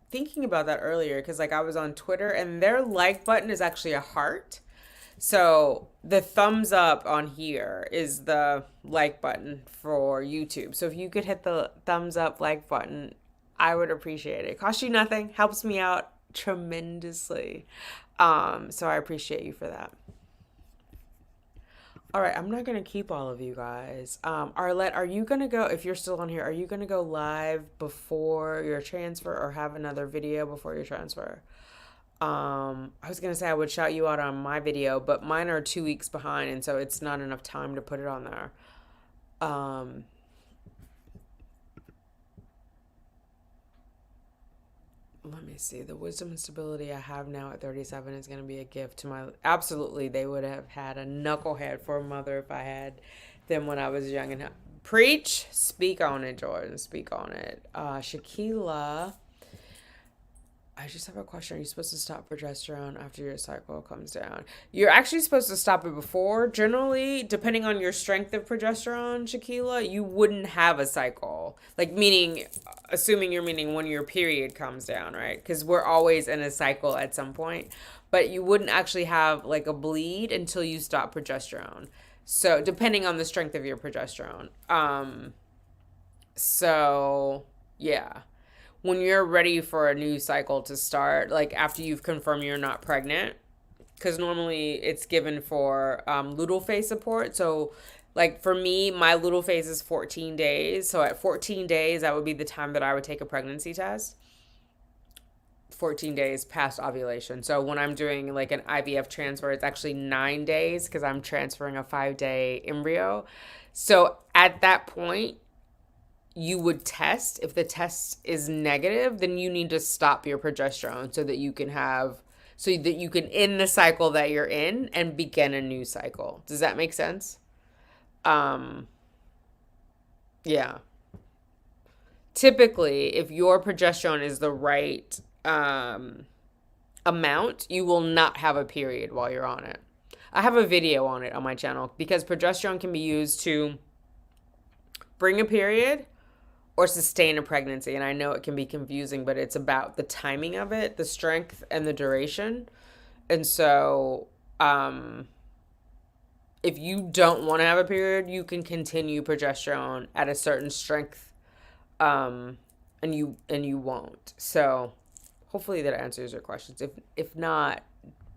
thinking about that earlier because like I was on Twitter and their like button is actually a heart. So the thumbs up on here is the like button for YouTube. So if you could hit the thumbs up like button, I would appreciate it. It costs you nothing, helps me out tremendously. So I appreciate you for that. All right, I'm not gonna keep all of you guys. Arlette, are you gonna go, if you're still on here, are you gonna go live before your transfer or have another video before your transfer? I was gonna say I would shout you out on my video, but mine are 2 weeks behind, and so it's not enough time to put it on there. Um, Let me see. The wisdom and stability I have now at 37 is gonna be a gift to my. Absolutely, they would have had a knucklehead for a mother if I had them when I was young. And preach, speak on it, Jordan. Speak on it. Shakila. I just have a question. Are you supposed to stop progesterone after your cycle comes down? You're actually supposed to stop it before. Generally, depending on your strength of progesterone, Shaquila, you wouldn't have a cycle. Like, meaning, assuming you're meaning when your period comes down, right? Because we're always in a cycle at some point. But you wouldn't actually have, like, a bleed until you stop progesterone. So, depending on the strength of your progesterone. So, yeah, when you're ready for a new cycle to start, like after you've confirmed you're not pregnant, because normally it's given for luteal phase support. So, like for me, my luteal phase is 14 days. So, at 14 days, that would be the time that I would take a pregnancy test. 14 days past ovulation. So, when I'm doing like an IVF transfer, it's actually 9 days because I'm transferring a 5-day embryo. So, at that point, you would test. If the test is negative, then you need to stop your progesterone so that you can end the cycle that you're in and begin a new cycle. Does that make sense? Um, yeah. Typically, if your progesterone is the right amount, you will not have a period while you're on it. I have a video on it on my channel because progesterone can be used to bring a period or sustain a pregnancy. And I know it can be confusing, but it's about the timing of it, the strength, and the duration. And so, if you don't want to have a period, you can continue progesterone at a certain strength, and you won't. So, hopefully that answers your questions. If not,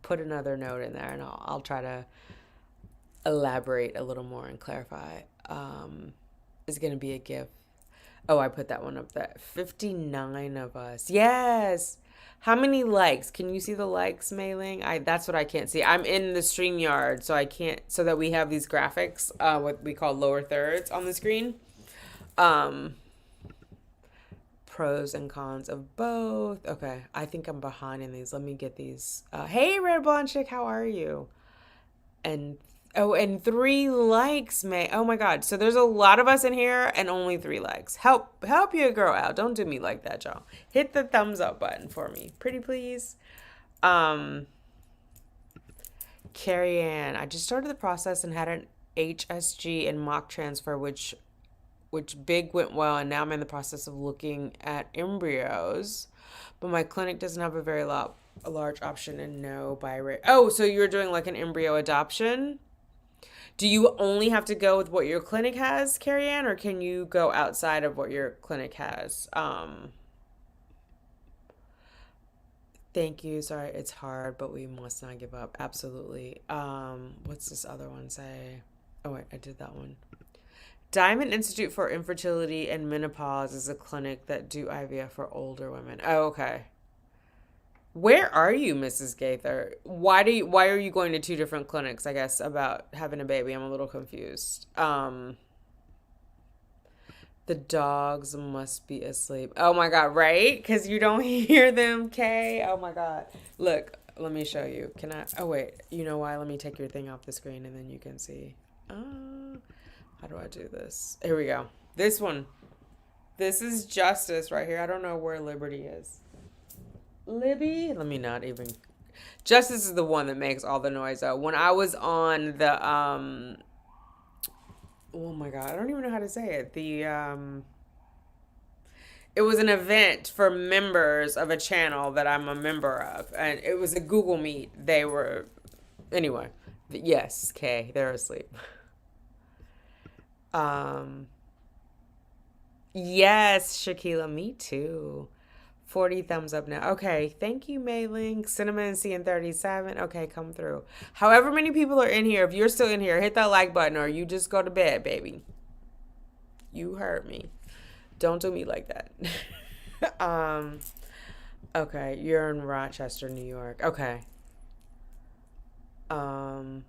put another note in there, and I'll try to elaborate a little more and clarify. Is going to be a gift. Oh, I put that one up there. 59 of us. Yes. How many likes? Can you see the likes, Mailing? That's what I can't see. I'm in the StreamYard, so I can't, so that we have these graphics, what we call lower thirds on the screen. Um, Pros and cons of both. Okay, I think I'm behind in these. Let me get these. Hey, Red Blonde Chick, how are you? And oh, and 3 likes, May. Oh my God. So there's a lot of us in here and only 3 likes. Help your girl out. Don't do me like that, y'all. Hit the thumbs up button for me. Pretty please. Carrie Ann, I just started the process and had an HSG and mock transfer, which which big went well, and now I'm in the process of looking at embryos. But my clinic doesn't have a large option and no buy rate. Oh, so you're doing like an embryo adoption? Do you only have to go with what your clinic has, Carrie Ann, or can you go outside of what your clinic has? Thank you. Sorry, it's hard, but we must not give up. Absolutely. What's this other one say? Oh wait, I did that one. Diamond Institute for Infertility and Menopause is a clinic that do IVF for older women. Oh, okay. Where are you, Mrs. Gaither? Why are you going to two different clinics, I guess, about having a baby? I'm a little confused. The dogs must be asleep. Oh my God, right? Because you don't hear them, Kay. Oh my God. Look, let me show you. Can I? Oh, wait. You know why? Let me take your thing off the screen and then you can see. How do I do this? Here we go. This one. This is Justice right here. I don't know where Liberty is. Libby? Let me not even. Justice is the one that makes all the noise, though. When I was on the, oh my God, I don't even know how to say it. It was an event for members of a channel that I'm a member of, and it was a Google Meet. They were, anyway, yes, Kay, they're asleep. Um, yes, Shakila, me too. 40 thumbs up now. Okay, thank you, Maylink. Cinnamon seeing 37. Okay, come through. However many people are in here, if you're still in here, hit that like button or you just go to bed, baby. You heard me. Don't do me like that. Okay, you're in Rochester, New York. Okay. Um,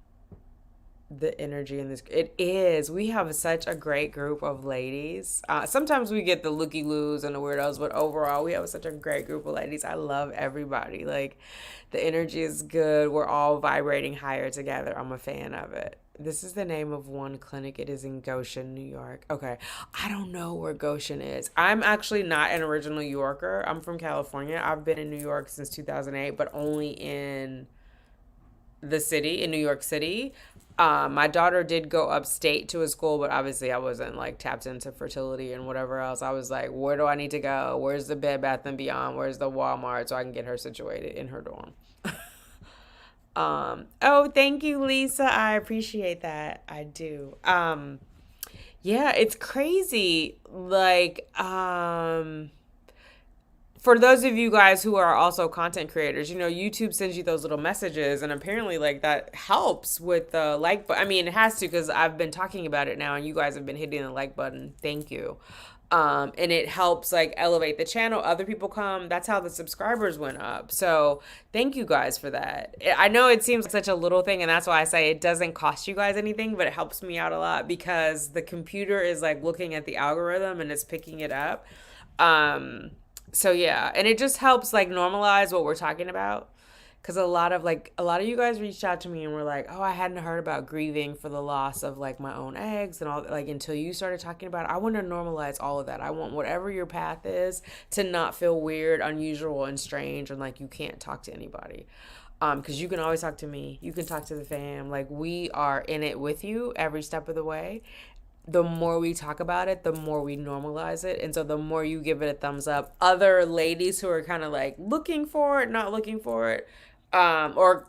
the energy in this, it is, we have such a great group of ladies. Sometimes we get the looky loos and the weirdos, but overall we have such a great group of ladies. I love everybody. Like, the energy is good, we're all vibrating higher together. I'm a fan of it. This is the name of one clinic. It is in Goshen, New York. Okay, I don't know where Goshen is. I'm actually not an original New Yorker. I'm from California. I've been in New York since 2008, but only in the city, in New York City. My daughter did go upstate to a school, but obviously I wasn't like tapped into fertility and whatever else. I was like, where do I need to go? Where's the Bed Bath and Beyond? Where's the Walmart so I can get her situated in her dorm? Oh, thank you, Lisa. I appreciate that. I do. Yeah, it's crazy. Like, for those of you guys who are also content creators, YouTube sends you those little messages, and apparently, like, that helps with the like. But I mean, it has to, because I've been talking about it now, and you guys have been hitting the like button. Thank you. And it helps like elevate the channel. Other people come. That's how the subscribers went up. So thank you guys for that. I know it seems like such a little thing, and that's why I say it doesn't cost you guys anything, but it helps me out a lot because the computer is like looking at the algorithm and it's picking it up. So yeah, and it just helps like normalize what we're talking about. Cause a lot of you guys reached out to me and were like, "Oh, I hadn't heard about grieving for the loss of like my own eggs and all, like, until you started talking about it." I want to normalize all of that. I want whatever your path is to not feel weird, unusual, and strange, and like you can't talk to anybody. Because you can always talk to me. You can talk to the fam. Like, we are in it with you every step of the way. The more we talk about it, the more we normalize it. And so the more you give it a thumbs up, other ladies who are kind of like looking for it, not looking for it, or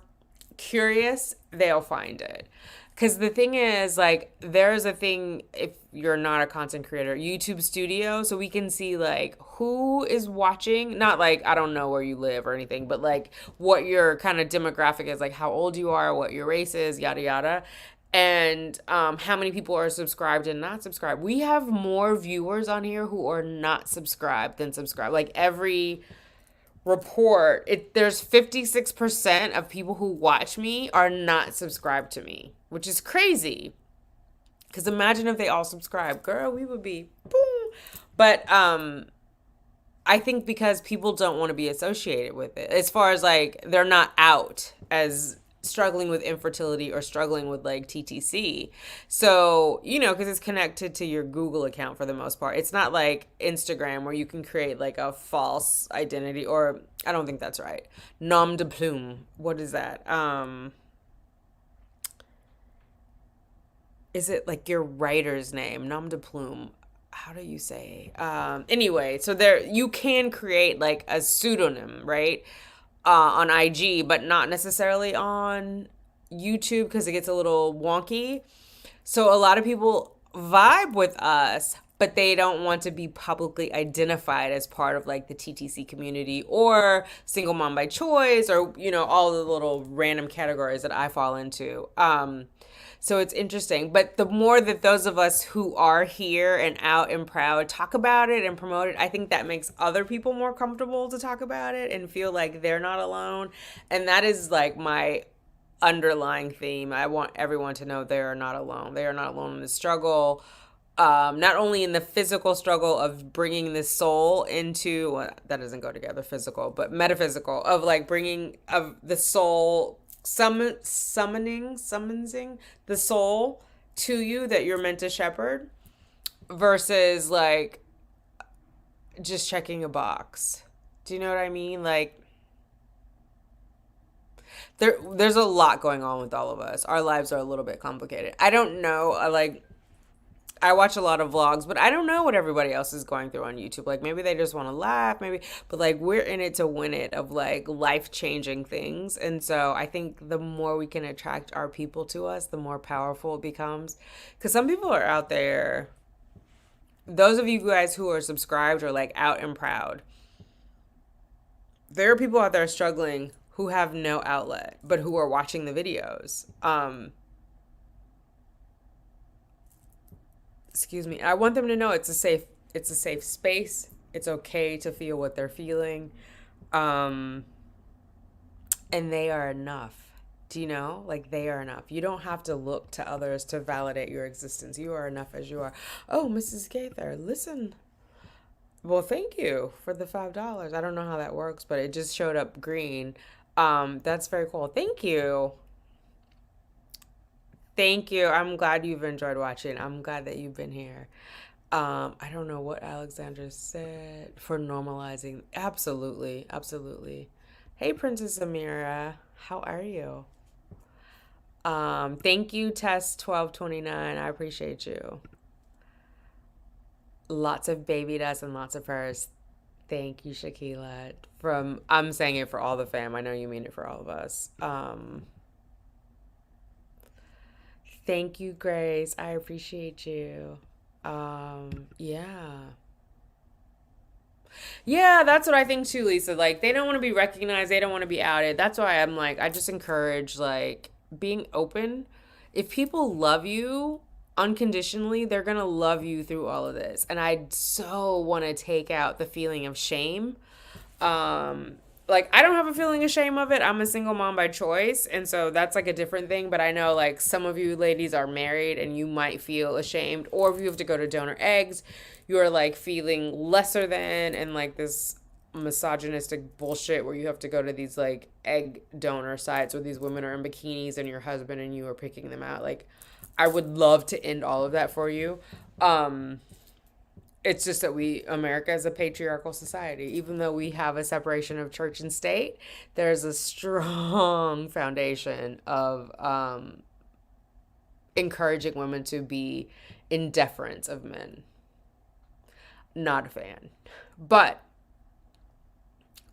curious, they'll find it. Because the thing is, like, there's a thing, if you're not a content creator, YouTube Studio, so we can see, like, who is watching. Not, like, I don't know where you live or anything, but, like, what your kind of demographic is, like, how old you are, what your race is, yada, yada. And how many people are subscribed and not subscribed. We have more viewers on here who are not subscribed than subscribed. Like, every report, there's 56% of people who watch me are not subscribed to me, which is crazy. Because imagine if they all subscribe, girl, we would be boom. But I think because people don't want to be associated with it, as far as like they're not out as struggling with infertility or struggling with like TTC. So, because it's connected to your Google account for the most part. It's not like Instagram where you can create like a false identity, or I don't think that's right. Nom de plume. What is that? Is it like your writer's name? Nom de plume. how do you say? Anyway, so there you can create like a pseudonym, right? On IG, but not necessarily on YouTube because it gets a little wonky. So a lot of people vibe with us, but they don't want to be publicly identified as part of like the TTC community or single mom by choice or, you know, all the little random categories that I fall into. So it's interesting. But the more that those of us who are here and out and proud talk about it and promote it, I think that makes other people more comfortable to talk about it and feel like they're not alone. And that is like my underlying theme. I want everyone to know they are not alone. They are not alone in the struggle. Not only in the physical struggle of bringing the soul into, well, that doesn't go together, physical, but metaphysical, of like bringing of the soul, summoning the soul to you that you're meant to shepherd, versus like just checking a box. Do you know what I mean? Like, there's a lot going on with all of us. Our lives are a little bit complicated. I don't know, I watch a lot of vlogs, but I don't know what everybody else is going through on YouTube. Like maybe they just want to laugh, maybe, but like we're in it to win it, of like life-changing things. And so I think the more we can attract our people to us, the more powerful it becomes. Because some people are out there, those of you guys who are subscribed or like out and proud, there are people out there struggling who have no outlet, but who are watching the videos. Excuse me. I want them to know it's a safe space. It's okay to feel what they're feeling. And they are enough. Do you know? Like they are enough. You don't have to look to others to validate your existence. You are enough as you are. Oh, Mrs. Gaither, listen. Well, thank you for the $5. I don't know how that works, but it just showed up green. That's very cool. Thank you. Thank you. I'm glad you've enjoyed watching. I'm glad that you've been here. I don't know what Alexandra said for normalizing. Absolutely. Absolutely. Hey, Princess Amira. How are you? Thank you, Test 1229. I appreciate you. Lots of baby dust and lots of prayers. Thank you, Shakila. I'm saying it for all the fam. I know you mean it for all of us. Thank you, Grace. I appreciate you. Yeah. Yeah, that's what I think too, Lisa. Like, they don't want to be recognized. They don't want to be outed. That's why I'm like, I just encourage, like, being open. If people love you unconditionally, they're going to love you through all of this. And I so want to take out the feeling of shame. Like, I don't have a feeling of shame of it. I'm a single mom by choice. And so that's like a different thing. But I know like some of you ladies are married and you might feel ashamed. Or if you have to go to donor eggs, you're like feeling lesser than, and like this misogynistic bullshit where you have to go to these like egg donor sites where these women are in bikinis and your husband and you are picking them out. Like, I would love to end all of that for you. It's just that America is a patriarchal society. Even though we have a separation of church and state, there's a strong foundation of encouraging women to be in deference of men. Not a fan. But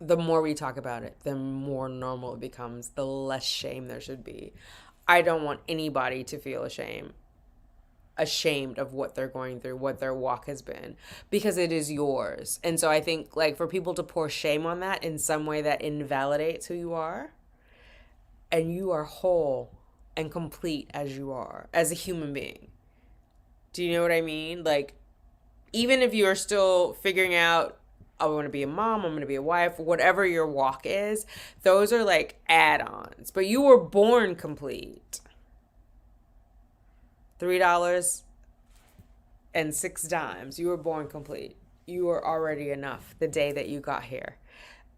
the more we talk about it, the more normal it becomes, the less shame there should be. I don't want anybody to feel ashamed of what they're going through, what their walk has been, because it is yours. And so I think like for people to pour shame on that in some way that invalidates who you are, and you are whole and complete as you are as a human being. Do you know what I mean? Like, even if you are still figuring out, I want to be a mom, I'm going to be a wife, whatever your walk is, those are like add-ons, but you were born complete. $3.06. You were born complete. You were already enough the day that you got here.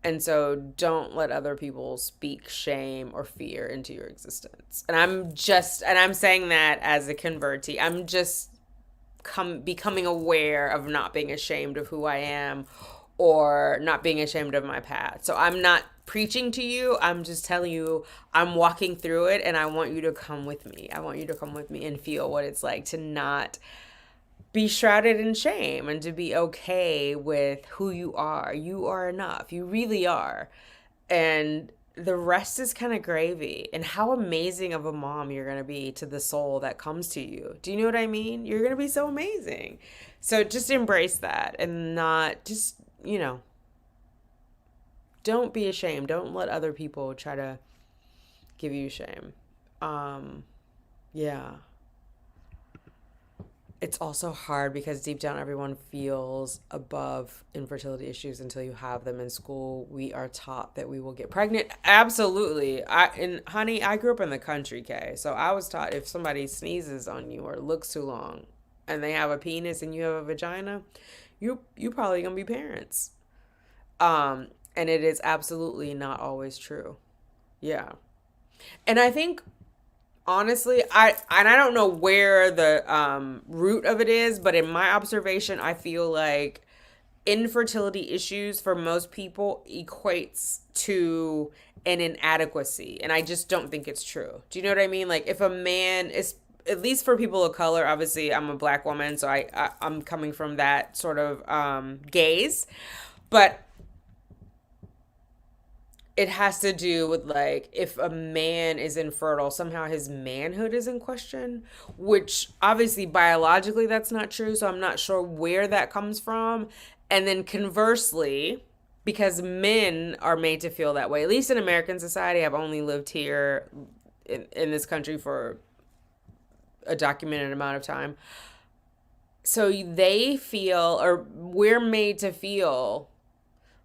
And so don't let other people speak shame or fear into your existence. And I'm saying that as a convertee. I'm just becoming aware of not being ashamed of who I am or not being ashamed of my path. So I'm not preaching to you. I'm just telling you I'm walking through it, and I want you to come with me. I want you to come with me and feel what it's like to not be shrouded in shame and to be okay with who you are. You are enough. You really are. And the rest is kind of gravy. And how amazing of a mom you're going to be to the soul that comes to you. Do you know what I mean? You're going to be so amazing. So just embrace that and not just, don't be ashamed. Don't let other people try to give you shame. Yeah. It's also hard because deep down everyone feels above infertility issues until you have them in school. We are taught that we will get pregnant. Absolutely. Honey, I grew up in the country, Kay. So I was taught if somebody sneezes on you or looks too long and they have a penis and you have a vagina, you probably gonna be parents. And it is absolutely not always true. Yeah. And I think honestly, I don't know where the root of it is, but in my observation, I feel like infertility issues for most people equates to an inadequacy, and I just don't think it's true. Do you know what I mean? Like if a man is, at least for people of color, obviously I'm a black woman, so I'm coming from that sort of gaze, but it has to do with like if a man is infertile, somehow his manhood is in question, which obviously biologically that's not true. So I'm not sure where that comes from. And then conversely, because men are made to feel that way, at least in American society, I've only lived here in this country for a documented amount of time. So they feel, or we're made to feel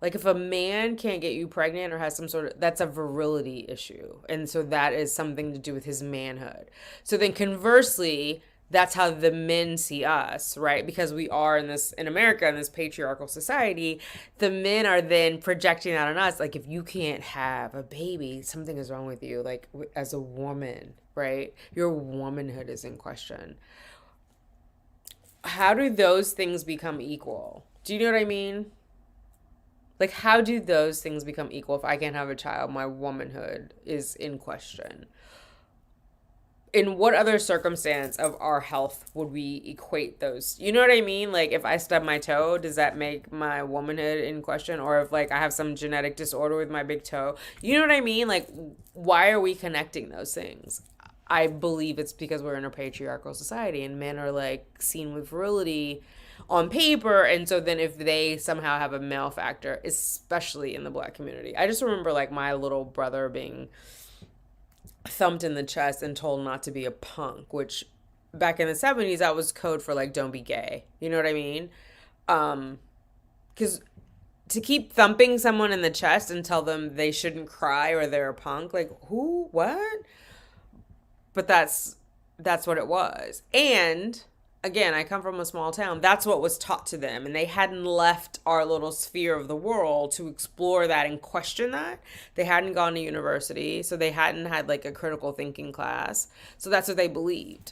like if a man can't get you pregnant or has some sort of, that's a virility issue. And so that is something to do with his manhood. So then conversely, that's how the men see us, right? Because we are in America, in this patriarchal society, the men are then projecting that on us. Like if you can't have a baby, something is wrong with you. Like as a woman, right? Your womanhood is in question. How do those things become equal? Do you know what I mean? Like, how do those things become equal? If I can't have a child, my womanhood is in question. In what other circumstance of our health would we equate those? You know what I mean? Like, if I stub my toe, does that make my womanhood in question? Or if, like, I have some genetic disorder with my big toe? You know what I mean? Like, why are we connecting those things? I believe it's because we're in a patriarchal society and men are, like, seen with virility on paper, and so then if they somehow have a male factor, especially in the black community. I just remember like my little brother being thumped in the chest and told not to be a punk, which back in the 70s that was code for like don't be gay. You know what I mean? Because to keep thumping someone in the chest and tell them they shouldn't cry or they're a punk, like who, what? But that's what it was. And again, I come from a small town. That's what was taught to them. And they hadn't left our little sphere of the world to explore that and question that. They hadn't gone to university. So they hadn't had like a critical thinking class. So that's what they believed.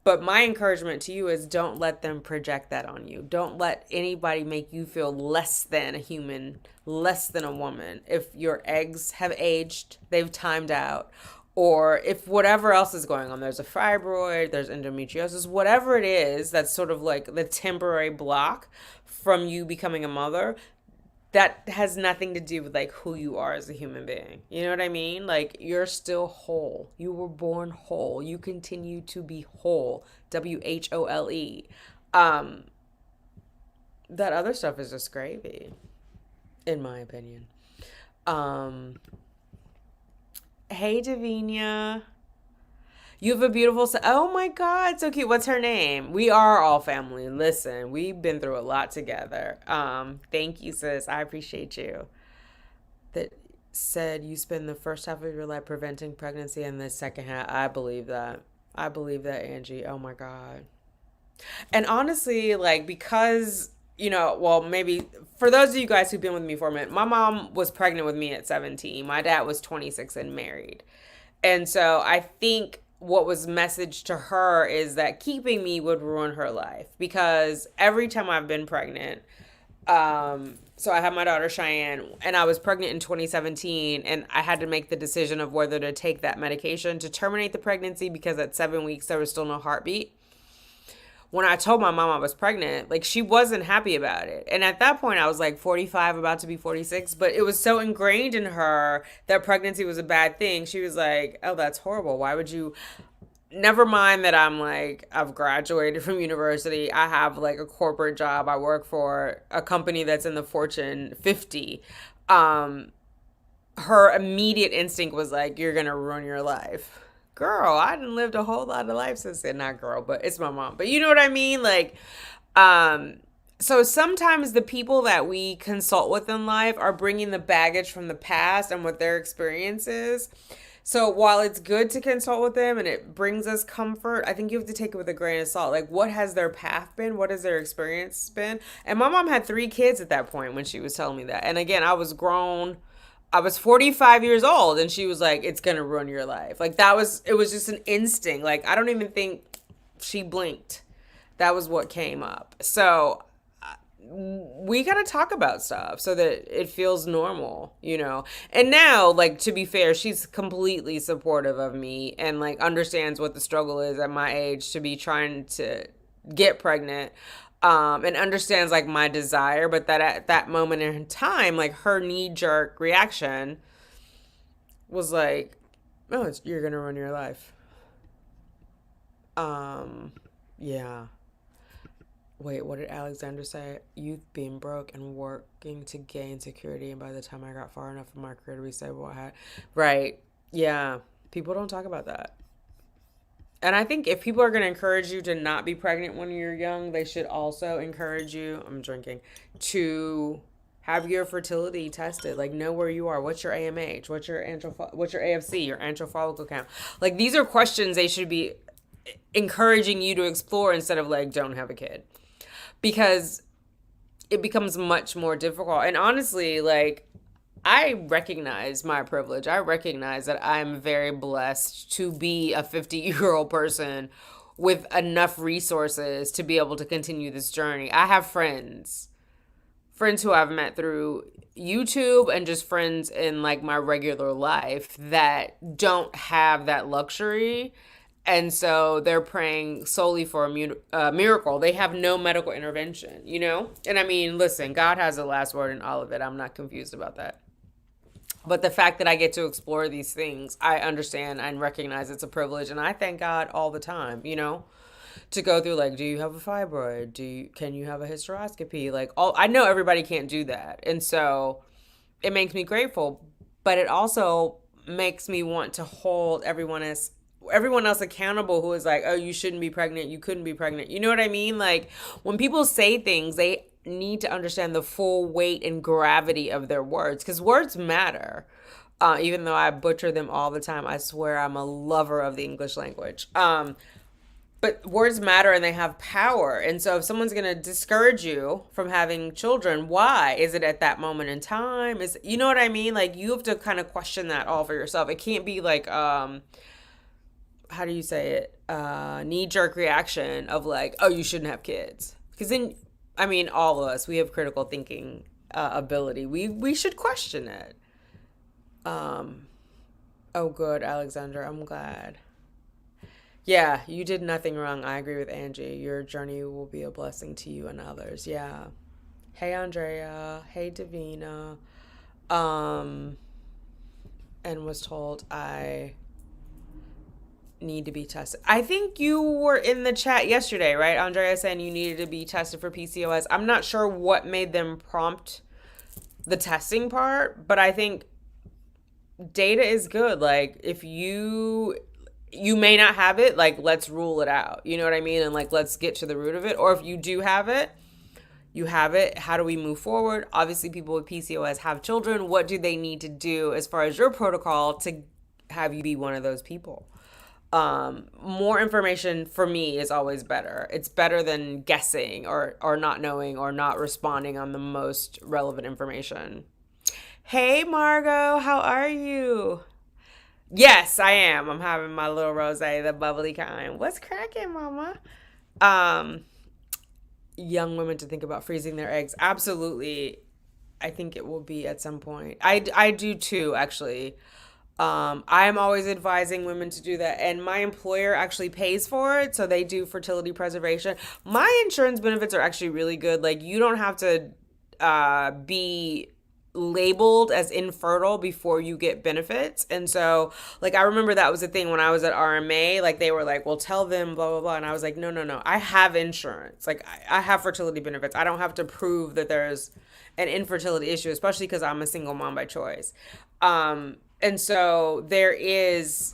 But my encouragement to you is don't let them project that on you. Don't let anybody make you feel less than a human, less than a woman. If your eggs have aged, they've timed out, or if whatever else is going on, there's a fibroid, there's endometriosis, whatever it is that's sort of like the temporary block from you becoming a mother, that has nothing to do with like who you are as a human being. You know what I mean? Like you're still whole. You were born whole. You continue to be whole. WHOLE. That other stuff is just gravy, in my opinion. Hey, Davinia. You have a beautiful oh my God, so cute. What's her name? We are all family. Listen, we've been through a lot together. Thank you, sis. I appreciate you. That said you spend the first half of your life preventing pregnancy and the second half. I believe that. I believe that, Angie. Oh my God. And honestly, like, because, well, maybe for those of you guys who've been with me for a minute, my mom was pregnant with me at 17. My dad was 26 and married. And so I think what was messaged to her is that keeping me would ruin her life, because every time I've been pregnant, so I had my daughter Cheyenne, and I was pregnant in 2017, and I had to make the decision of whether to take that medication to terminate the pregnancy because at 7 weeks there was still no heartbeat, when I told my mom I was pregnant, like she wasn't happy about it. And at that point I was like 45, about to be 46, but it was so ingrained in her that pregnancy was a bad thing. She was like, "Oh, that's horrible. Why would you?" Never mind that I'm like, I've graduated from university. I have like a corporate job. I work for a company that's in the Fortune 50. Um, Her immediate instinct was like, "You're gonna ruin your life." Girl, I done lived a whole lot of life since then. Not girl, but it's my mom. But you know what I mean? Like, um, so sometimes the people that we consult with in life are bringing the baggage from the past and what their experience is. So while it's good to consult with them and it brings us comfort, I think you have to take it with a grain of salt. Like, what has their path been? What has their experience been? And my mom had 3 kids at that point when she was telling me that. And again, I was grown. I was 45 years old and she was like, "It's going to ruin your life." Like it was just an instinct. Like, I don't even think she blinked. That was what came up. So we got to talk about stuff so that it feels normal, you know? And now, like, to be fair, she's completely supportive of me and like understands what the struggle is at my age to be trying to get pregnant. And understands like my desire, but that at that moment in time, like her knee jerk reaction was like, "Oh, you're gonna ruin your life." Yeah. Wait, what did Alexander say? Youth being broke and working to gain security, and by the time I got far enough in my career to be stable, I had. Right. Yeah. People don't talk about that. And I think if people are going to encourage you to not be pregnant when you're young, they should also encourage you, I'm drinking, to have your fertility tested. Like, know where you are. What's your AMH? What's your AFC, your antral follicle count? Like, these are questions they should be encouraging you to explore instead of like, don't have a kid. Because it becomes much more difficult. And honestly, like, I recognize my privilege. I recognize that I'm very blessed to be a 50-year-old person with enough resources to be able to continue this journey. I have friends who I've met through YouTube and just friends in like my regular life that don't have that luxury. And so they're praying solely for a miracle. They have no medical intervention, you know? And I mean, listen, God has the last word in all of it. I'm not confused about that. But the fact that I get to explore these things, I understand and recognize it's a privilege. And I thank God all the time, you know, to go through like, do you have a fibroid? Can you have a hysteroscopy? Like, all I know everybody can't do that. And so it makes me grateful, but it also makes me want to hold everyone else accountable who is like, "Oh, you shouldn't be pregnant. You couldn't be pregnant." You know what I mean? Like, when people say things, they need to understand the full weight and gravity of their words, because words matter. Even though I butcher them all the time, I swear I'm a lover of the English language. But words matter and they have power. And so if someone's going to discourage you from having children, why? Is it at that moment in time? You know what I mean? Like, you have to kind of question that all for yourself. It can't be like, how do you say it? Knee-jerk reaction of like, "Oh, you shouldn't have kids." Because then, I mean, all of us, we have critical thinking ability. We should question it. Oh, good, Alexander. I'm glad. Yeah, you did nothing wrong. I agree with Angie. Your journey will be a blessing to you and others. Yeah. Hey, Andrea. Hey, Davina. Um, and was told I need to be tested. I think you were in the chat yesterday, right? Andrea saying you needed to be tested for PCOS. I'm not sure what made them prompt the testing part, but I think data is good. Like, if you may not have it, like, let's rule it out. You know what I mean? And like, let's get to the root of it. Or if you do have it, you have it. How do we move forward? Obviously, people with PCOS have children. What do they need to do as far as your protocol to have you be one of those people? More information for me is always better. It's better than guessing or not knowing or not responding on the most relevant information. Hey, Margot, how are you? Yes, I am. I'm having my little rosé, the bubbly kind. What's cracking, mama? Um, Young women to think about freezing their eggs. Absolutely. I think it will be at some point. I do too, actually. I'm always advising women to do that, and my employer actually pays for it, so they do fertility preservation. My insurance benefits are actually really good. Like, you don't have to be labeled as infertile before you get benefits. And so, like, I remember that was the thing when I was at RMA. Like, they were like, well, tell them blah blah blah, and I was like, no no no, I have insurance. Like, I have fertility benefits. I don't have to prove that there's an infertility issue, especially because I'm a single mom by choice. And so there is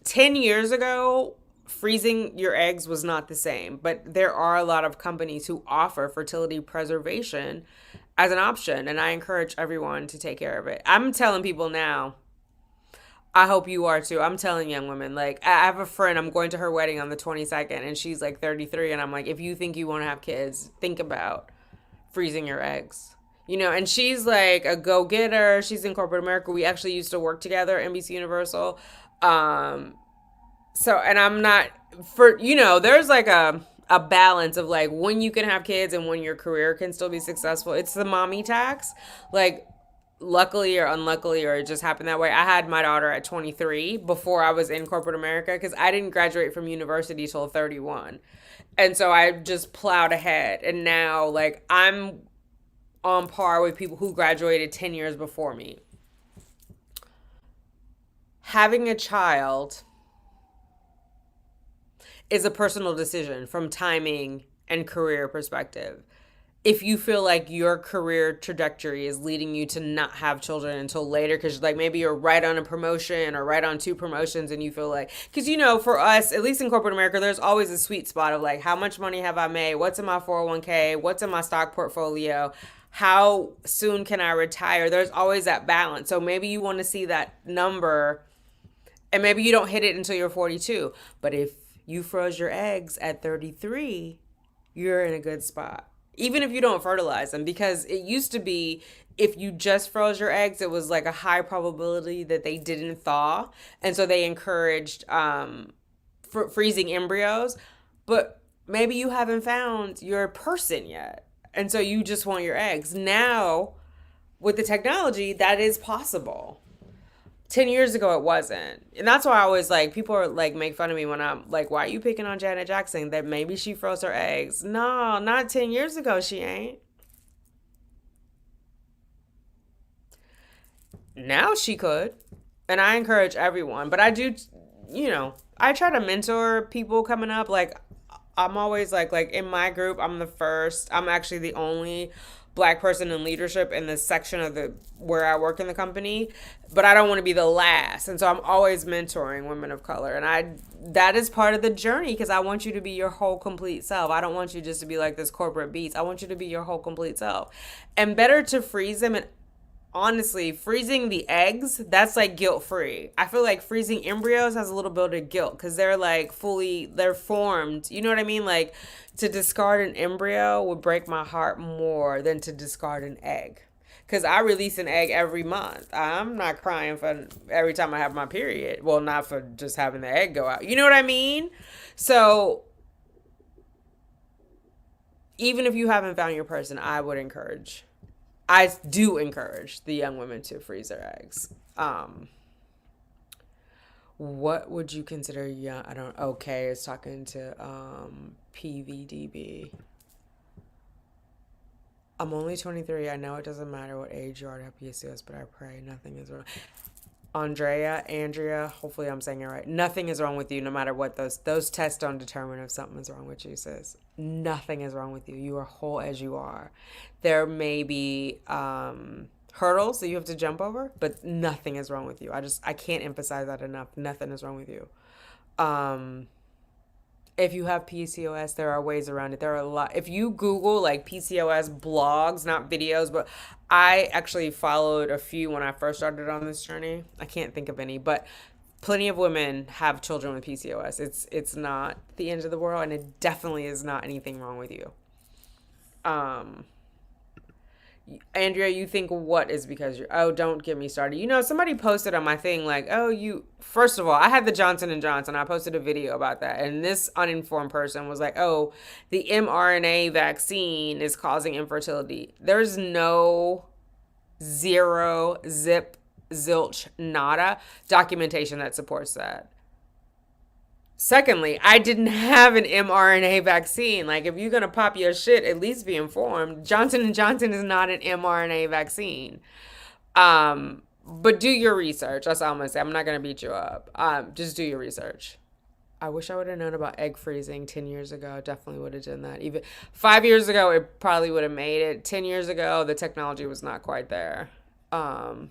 10 years ago, freezing your eggs was not the same, but there are a lot of companies who offer fertility preservation as an option, and I encourage everyone to take care of it. I'm telling people now, I hope you are too. I'm telling young women, like, I have a friend, I'm going to her wedding on the 22nd, and she's like 33, and I'm like, if you think you want to have kids, think about freezing your eggs. And she's like a go-getter. She's in corporate America. We actually used to work together at NBC Universal. And I'm not there's like a balance of like when you can have kids and when your career can still be successful. It's the mommy tax. Like, luckily or unluckily, or it just happened that way. I had my daughter at 23 before I was in corporate America because I didn't graduate from university till 31. And so I just plowed ahead. And now, like, I'm on par with people who graduated 10 years before me. Having a child is a personal decision from timing and career perspective. If you feel like your career trajectory is leading you to not have children until later, because like maybe you're right on a promotion or right on two promotions, and you feel like, because for us, at least in corporate America, there's always a sweet spot of like, how much money have I made? What's in my 401k? What's in my stock portfolio? How soon can I retire? There's always that balance. So maybe you want to see that number, and maybe you don't hit it until you're 42. But if you froze your eggs at 33, you're in a good spot. Even if you don't fertilize them, because it used to be if you just froze your eggs, it was like a high probability that they didn't thaw. And so they encouraged freezing embryos. But maybe you haven't found your person yet. And so you just want your eggs. Now, with the technology, that is possible. 10 years ago, it wasn't. And that's why I always like, people are like, make fun of me when I'm like, why are you picking on Janet Jackson? That maybe she froze her eggs. No, not 10 years ago, she ain't. Now she could. And I encourage everyone. But I do, I try to mentor people coming up. Like, I'm always like in my group, I'm actually the only Black person in leadership in the section of where I work in the company, but I don't want to be the last. And so I'm always mentoring women of color. And that is part of the journey, because I want you to be your whole complete self. I don't want you just to be like this corporate beast. I want you to be your whole complete self. And better to freeze them. And honestly, freezing the eggs, that's like guilt-free. I feel like freezing embryos has a little bit of guilt because they're like they're formed. You know what I mean? Like, to discard an embryo would break my heart more than to discard an egg. Because I release an egg every month. I'm not crying for every time I have my period. Well, not for just having the egg go out. You know what I mean? So even if you haven't found your person, I do encourage the young women to freeze their eggs. What would you consider young? Okay, it's talking to PVDB. I'm only 23. I know it doesn't matter what age you are to have PCOS, but I pray nothing is wrong. Andrea, hopefully I'm saying it right. Nothing is wrong with you, no matter what those tests don't determine if something is wrong with you, sis. Nothing is wrong with you. You are whole as you are. There may be hurdles that you have to jump over, but nothing is wrong with you. I can't emphasize that enough. Nothing is wrong with you. If you have PCOS, there are ways around it. There are a lot. If you Google like PCOS blogs, not videos, but I actually followed a few when I first started on this journey. I can't think of any, but plenty of women have children with PCOS. It's not the end of the world, and it definitely is not anything wrong with you. Andrea, you think what is because don't get me started. Somebody posted on my thing like, first of all, I had the Johnson & Johnson. I posted a video about that. And this uninformed person was like, the mRNA vaccine is causing infertility. There's no zero zip zilch, nada documentation that supports that. Secondly, I didn't have an mRNA vaccine. Like, if you're gonna pop your shit, at least be informed. Johnson & Johnson is not an mRNA vaccine. But do your research. That's all I'm gonna say. I'm not gonna beat you up. Just do your research. I wish I would have known about egg freezing 10 years ago. Definitely would have done that. Even 5 years ago, it probably would have made it. 10 years ago, the technology was not quite there. Um,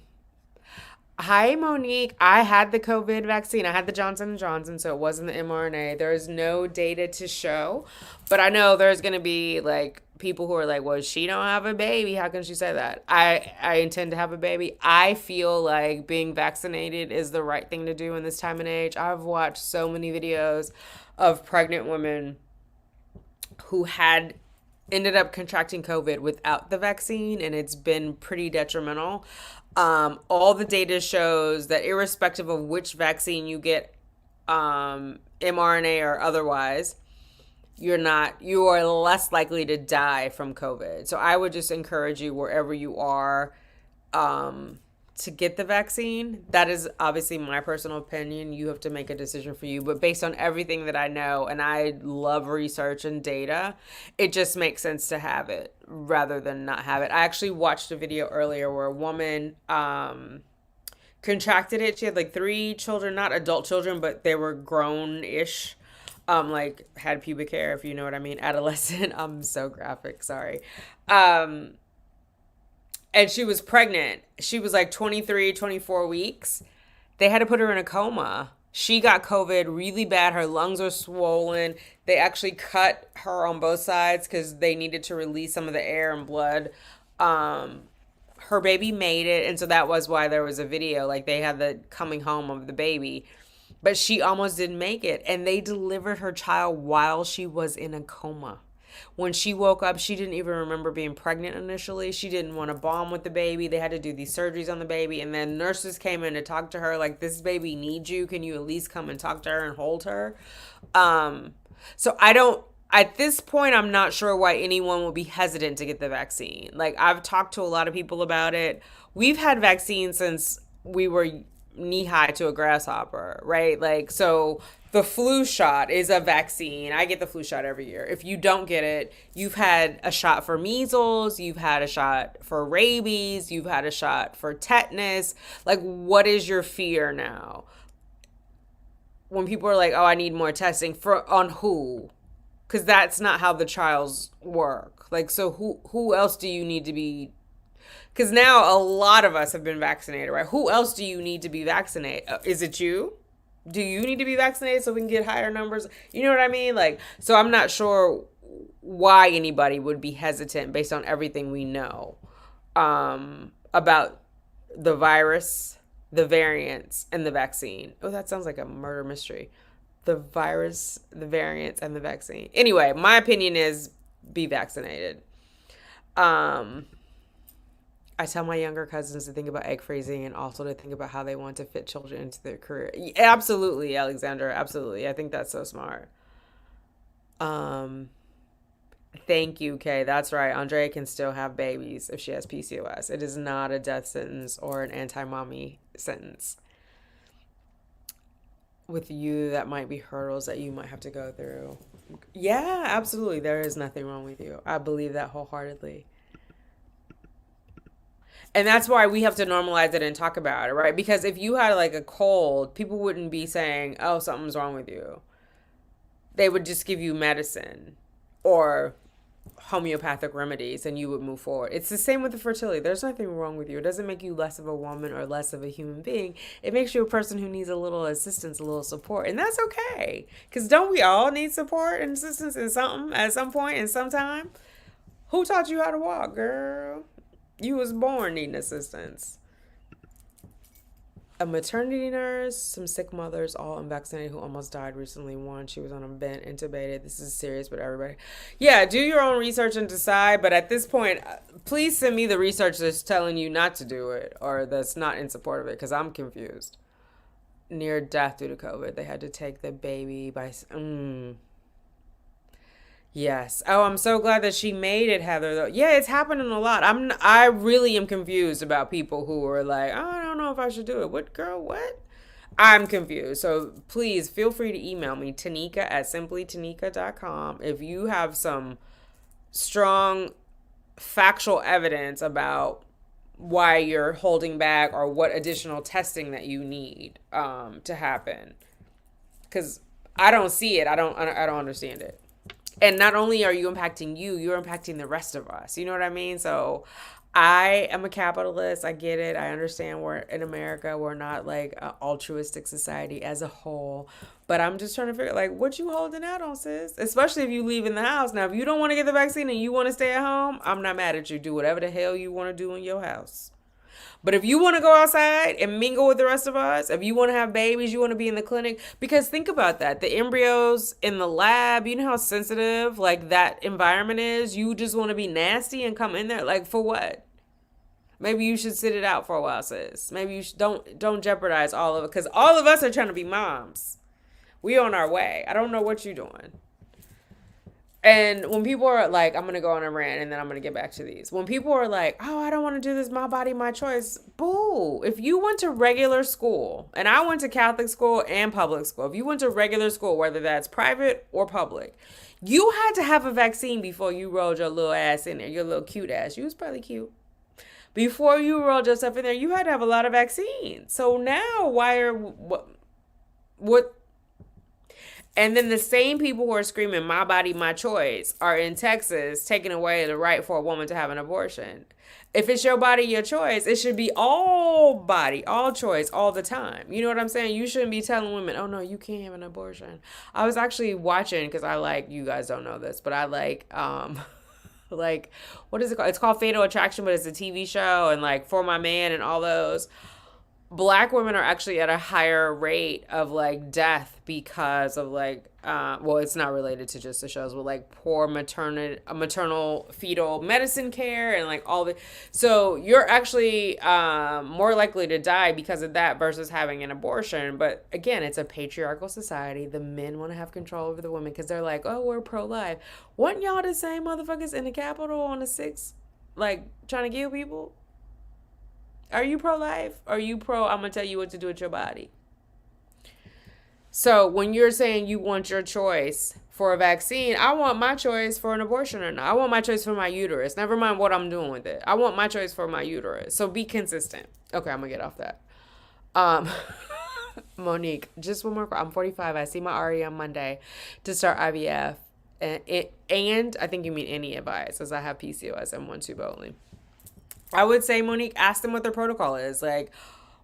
Hi, Monique. I had the COVID vaccine. I had the Johnson & Johnson, so it wasn't the mRNA. There is no data to show, but I know there's going to be like people who are like, "Well, she don't have a baby. How can she say that?" I intend to have a baby. I feel like being vaccinated is the right thing to do in this time and age. I've watched so many videos of pregnant women who had ended up contracting COVID without the vaccine, and it's been pretty detrimental. All the data shows that irrespective of which vaccine you get, mRNA or otherwise, you are less likely to die from COVID. So I would just encourage you wherever you are, to get the vaccine. That is obviously my personal opinion. You have to make a decision for you. But based on everything that I know, and I love research and data, it just makes sense to have it rather than not have it. I actually watched a video earlier where a woman contracted it. She had like 3 children, not adult children, but they were grown-ish. Like had pubic hair, if you know what I mean, adolescent. I'm so graphic, sorry. And she was pregnant. She was like 23, 24 weeks. They had to put her in a coma. She got COVID really bad. Her lungs were swollen. They actually cut her on both sides because they needed to release some of the air and blood. Her baby made it. And so that was why there was a video. Like they had the coming home of the baby. But she almost didn't make it. And they delivered her child while she was in a coma. When she woke up, she didn't even remember being pregnant initially. She didn't want to bond with the baby. They had to do these surgeries on the baby. And then nurses came in to talk to her like, this baby needs you. Can you at least come and talk to her and hold her? So I don't, at this point, I'm not sure why anyone would be hesitant to get the vaccine. Like I've talked to a lot of people about it. We've had vaccines since we were knee high to a grasshopper, right? Like, so the flu shot is a vaccine. I get the flu shot every year. If you don't get it, you've had a shot for measles, you've had a shot for rabies, you've had a shot for tetanus. Like, what is your fear now? When people are like, oh, I need more testing, for on who? Because that's not how the trials work. Like, so who else do you need to be? Because now a lot of us have been vaccinated, right? Who else do you need to be vaccinated? Is it you? Do you need to be vaccinated so we can get higher numbers? You know what I mean? Like, so I'm not sure why anybody would be hesitant based on everything we know about the virus, the variants, and the vaccine. Oh, that sounds like a murder mystery. The virus, the variants, and the vaccine. Anyway, my opinion is be vaccinated. I tell my younger cousins to think about egg freezing and also to think about how they want to fit children into their career. Absolutely, Alexandra. Absolutely. I think that's so smart. Um, Thank you, Kay. That's right. Andrea can still have babies if she has PCOS. It is not a death sentence or an anti-mommy sentence. With you, that might be hurdles that you might have to go through. Yeah, absolutely. There is nothing wrong with you. I believe that wholeheartedly. And that's why we have to normalize it and talk about it, right? Because if you had like a cold, people wouldn't be saying, oh, something's wrong with you. They would just give you medicine or homeopathic remedies and you would move forward. It's the same with the fertility. There's nothing wrong with you. It doesn't make you less of a woman or less of a human being. It makes you a person who needs a little assistance, a little support. And that's okay. Because don't we all need support and assistance in something at some point in some time? Who taught you how to walk, girl? You was born needing assistance. A maternity nurse, some sick mothers, all unvaccinated who almost died recently. One, she was on a vent, intubated. This is serious, but everybody. Yeah, do your own research and decide. But at this point, please send me the research that's telling you not to do it or that's not in support of it because I'm confused. Near death due to COVID. They had to take the baby by. Yes. Oh, I'm so glad that she made it, Heather. Though, yeah, it's happening a lot. I really am confused about people who are like, oh, I don't know if I should do it. What, girl? What? I'm confused. So please feel free to email me, Tanika at simplytanika.com, if you have some strong factual evidence about why you're holding back or what additional testing that you need to happen. Because I don't see it. I don't understand it. And not only are you impacting you, you're impacting the rest of us. You know what I mean? So I am a capitalist. I get it. I understand we're in America. We're not like an altruistic society as a whole. But I'm just trying to figure like what you holding out on, sis. Especially if you leave in the house. Now, if you don't want to get the vaccine and you want to stay at home, I'm not mad at you. Do whatever the hell you want to do in your house. But if you want to go outside and mingle with the rest of us, if you want to have babies, you want to be in the clinic, because think about that. The embryos in the lab, you know how sensitive like that environment is? You just want to be nasty and come in there like for what? Maybe you should sit it out for a while, sis. Maybe you should, don't jeopardize all of it, cuz all of us are trying to be moms. We on our way. I don't know what you're doing. And when people are like, I'm going to go on a rant and then I'm going to get back to these. When people are like, oh, I don't want to do this, my body, my choice. Boo. If you went to regular school, and I went to Catholic school and public school, if you went to regular school, whether that's private or public, you had to have a vaccine before you rolled your little ass in there, your little cute ass. You was probably cute. Before you rolled yourself in there, you had to have a lot of vaccines. So now, what and then the same people who are screaming, my body, my choice, are in Texas taking away the right for a woman to have an abortion. If it's your body, your choice, it should be all body, all choice, all the time. You know what I'm saying? You shouldn't be telling women, oh no, you can't have an abortion. I was actually watching, because I like, you guys don't know this, but I like, like, what is it called? It's called Fatal Attraction, but it's a TV show, and like For My Man and all those. Black women are actually at a higher rate of like death because of like well, it's not related to just the shows, but like poor maternal fetal medicine care and like all the, so you're actually more likely to die because of that versus having an abortion. But again, it's a patriarchal society. The men want to have control over the women because they're like, oh, we're pro-life. Wasn't y'all the same motherfuckers in the Capitol on the 6th, like trying to kill people? Are you pro-life? Are you I'm going to tell you what to do with your body? So when you're saying you want your choice for a vaccine, I want my choice for an abortion or not. I want my choice for my uterus. Never mind what I'm doing with it. I want my choice for my uterus. So be consistent. Okay, I'm going to get off that. Monique, just one more. I'm 45. I see my RE on Monday to start IVF. And I think you mean any advice, as I have PCOS and one tube only. I would say, Monique, ask them what their protocol is. Like,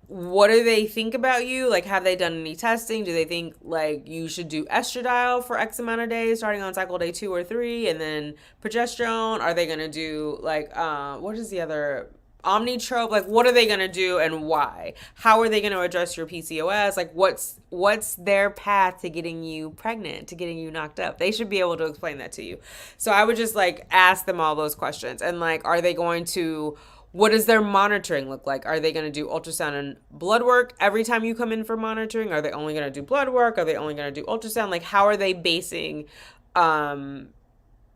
what do they think about you? Like, have they done any testing? Do they think, like, you should do estradiol for X amount of days, starting on cycle day 2 or 3, and then progesterone? Are they going to do, like, what is the other, omnitrope? Like, what are they going to do and why? How are they going to address your PCOS? Like, what's their path to getting you pregnant, to getting you knocked up? They should be able to explain that to you. So I would just, like, ask them all those questions. And, like, are they going to, what does their monitoring look like? Are they going to do ultrasound and blood work every time you come in for monitoring? Are they only going to do blood work? Are they only going to do ultrasound? Like, how are they basing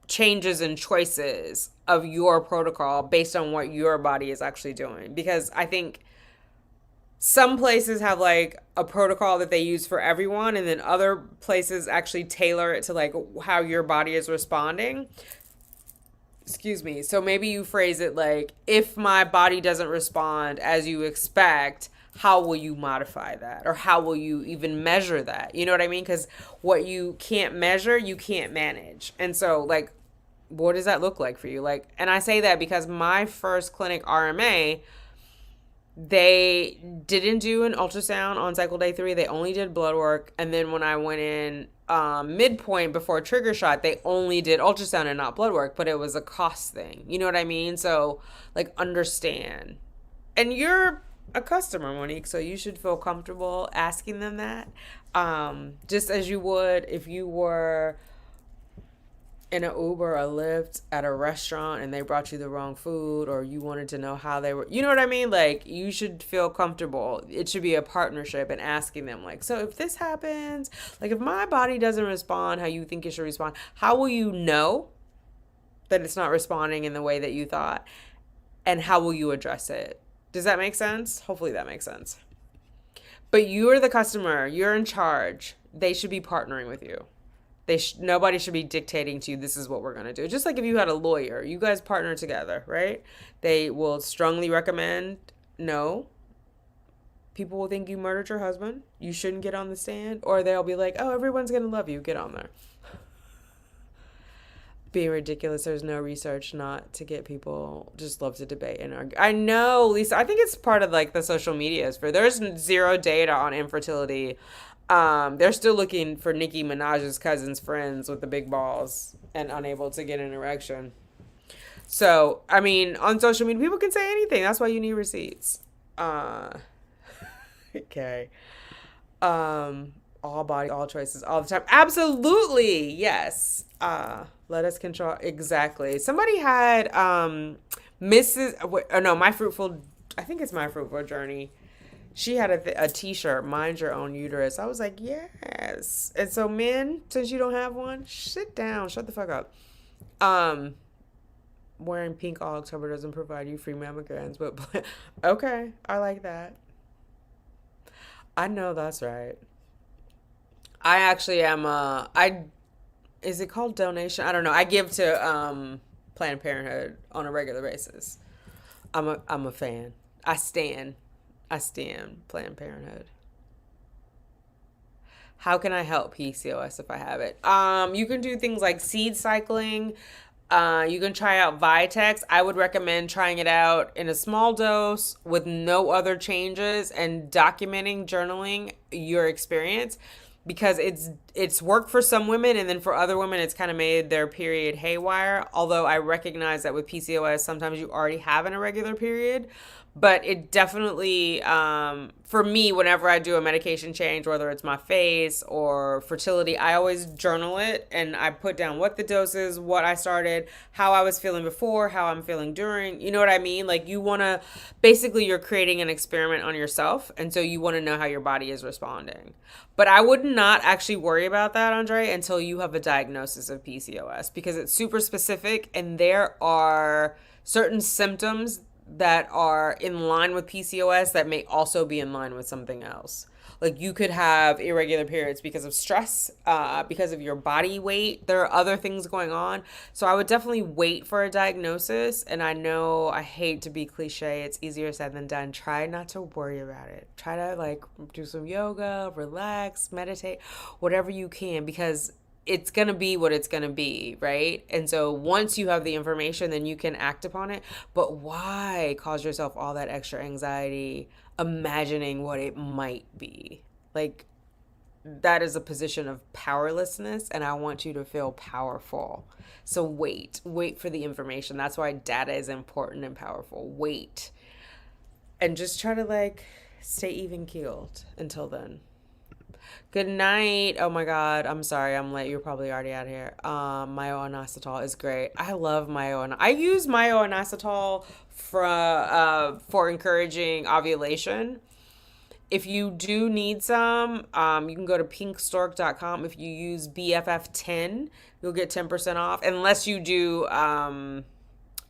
changes and choices of your protocol based on what your body is actually doing? Because I think some places have like a protocol that they use for everyone, and then other places actually tailor it to like how your body is responding. Excuse me. So maybe you phrase it like, if my body doesn't respond as you expect, how will you modify that? Or how will you even measure that? You know what I mean? Because what you can't measure, you can't manage. And so, like, what does that look like for you? Like, and I say that because my first clinic RMA, they didn't do an ultrasound on cycle day 3. They only did blood work. And then when I went in midpoint before trigger shot, they only did ultrasound and not blood work, but it was a cost thing. You know what I mean? So, like, understand. And you're a customer, Monique, so you should feel comfortable asking them that. Just as you would if you were in an Uber or a Lyft at a restaurant and they brought you the wrong food, or you wanted to know how they were, you know what I mean? Like, you should feel comfortable. It should be a partnership and asking them, like, so if this happens, like, if my body doesn't respond how you think it should respond, how will you know that it's not responding in the way that you thought? And how will you address it? Does that make sense? Hopefully that makes sense. But you're the customer, you're in charge. They should be partnering with you. Nobody should be dictating to you, this is what we're going to do. Just like if you had a lawyer, you guys partner together, right? They will strongly recommend, no, people will think you murdered your husband, you shouldn't get on the stand, or they'll be like, oh, everyone's going to love you, get on there. Being ridiculous, there's no research not to get people just love to debate and argue. I know, Lisa, I think it's part of like the social media sphere. There's zero data on infertility. They're still looking for Nicki Minaj's cousin's friends with the big balls and unable to get an erection. So, I mean, on social media, people can say anything. That's why you need receipts. Okay. All body, all choices, all the time. Absolutely. Yes. Let us control. Exactly. Somebody had, My Fruitful, I think it's My Fruitful Journey. She had a t-shirt, mind your own uterus. I was like, yes. And so men, since you don't have one, sit down, shut the fuck up. Wearing pink all October doesn't provide you free mammograms, but okay, I like that. I know that's right. I actually am is it called donation? I don't know. I give to Planned Parenthood on a regular basis. I'm a fan. I stand Planned Parenthood. How can I help PCOS if I have it? You can do things like seed cycling. You can try out Vitex. I would recommend trying it out in a small dose with no other changes and documenting, journaling your experience, because it's worked for some women, and then for other women it's kind of made their period haywire. Although I recognize that with PCOS sometimes you already have an irregular period, but it definitely, for me, whenever I do a medication change, whether it's my face or fertility, I always journal it and I put down what the dose is, what I started, how I was feeling before, how I'm feeling during. You know what I mean? Like, you want to, basically, you're creating an experiment on yourself. And so you want to know how your body is responding. But I would not actually worry about that, Andre, until you have a diagnosis of PCOS, because it's super specific and there are certain symptoms that are in line with PCOS that may also be in line with something else. Like, you could have irregular periods because of stress, because of your body weight. There are other things going on. So I would definitely wait for a diagnosis. And I know I hate to be cliche. It's easier said than done. Try not to worry about it. Try to like do some yoga, relax, meditate, whatever you can, because it's going to be what it's going to be, right? And so once you have the information, then you can act upon it. But why cause yourself all that extra anxiety imagining what it might be? Like, that is a position of powerlessness, and I want you to feel powerful. So wait for the information. That's why data is important and powerful. Wait. And just try to like stay even keeled until then. Good night. Oh my God. I'm sorry. I'm late. You're probably already out of here. Myo-inositol is great. I love I use myo-inositol for encouraging ovulation. If you do need some, you can go to pinkstork.com. If you use BFF10, you'll get 10% off. Unless you do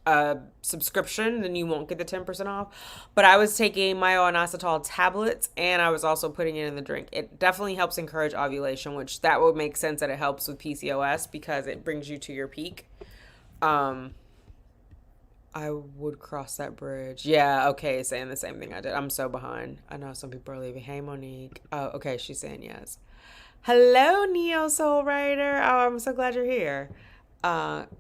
a subscription, then you won't get the 10% off. But I was taking myo-inositol tablets, and I was also putting it in the drink. It definitely helps encourage ovulation, which that would make sense that it helps with PCOS because it brings you to your peak. I would cross that bridge. Yeah, okay, saying the same thing I did. I'm so behind. I know some people are leaving. Hey, Monique. Oh, okay, she's saying yes. Hello, Neo Soul Writer. Oh, I'm so glad you're here.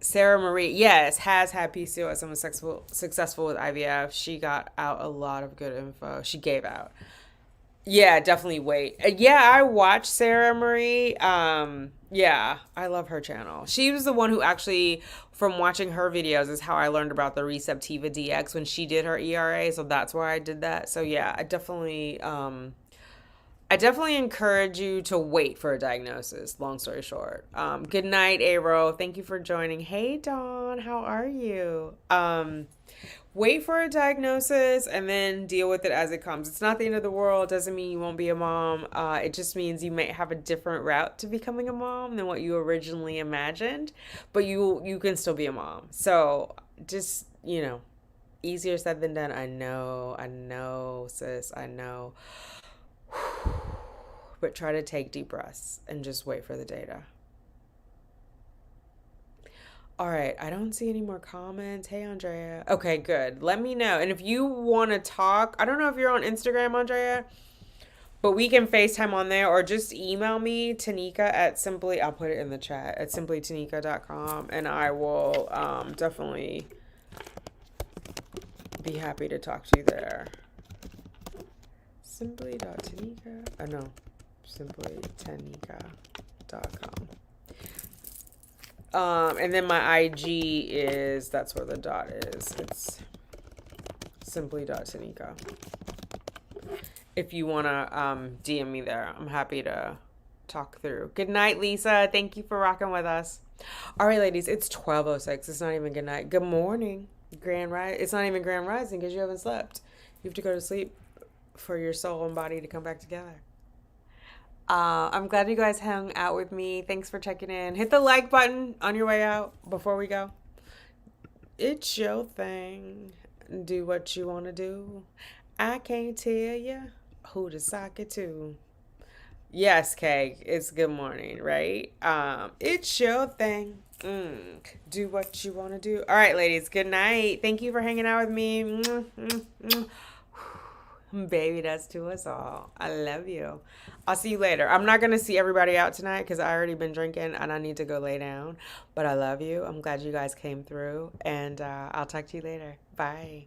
Sarah Marie, yes, has had PCOS and was successful with IVF. She got out a lot of good info. She gave out. Yeah, definitely wait. Yeah, I watched Sarah Marie. Yeah, I love her channel. She was the one who actually, from watching her videos, is how I learned about the Receptiva DX when she did her ERA. So that's why I did that. So yeah, I definitely I definitely encourage you to wait for a diagnosis. Long story short. Good night, Aro. Thank you for joining. Hey, Dawn. How are you? Wait for a diagnosis and then deal with it as it comes. It's not the end of the world. Doesn't mean you won't be a mom. It just means you might have a different route to becoming a mom than what you originally imagined, but you can still be a mom. So just easier said than done. I know, sis. I know. But try to take deep breaths and just wait for the data. All right, I don't see any more comments. Hey, Andrea. Okay, good. Let me know. And if you want to talk, I don't know if you're on Instagram, Andrea, but we can FaceTime on there or just email me, Tanika at simply, I'll put it in the chat, at simplytanika.com, and I will definitely be happy to talk to you there. Simply.tanika. Oh, no. Simplytanika.com. And then my IG is, that's where the dot is. It's simply.tanika. If you want to DM me there, I'm happy to talk through. Good night, Lisa. Thank you for rocking with us. All right, ladies, it's 12:06. It's not even good night. Good morning. Grand Rise. It's not even Grand Rising because you haven't slept. You have to go to sleep for your soul and body to come back together. I'm glad you guys hung out with me. Thanks for checking in. Hit the like button on your way out before we go. It's your thing. Do what you want to do. I can't tell you who to sock it to. Yes, Kay. It's good morning, right? It's your thing. Do what you want to do. All right, ladies. Good night. Thank you for hanging out with me. Baby, that's to us all. I love you. I'll see you later. I'm not going to see everybody out tonight because I already been drinking and I need to go lay down. But I love you. I'm glad you guys came through. And I'll talk to you later. Bye.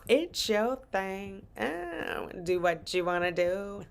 It's your thing. Do what you want to do.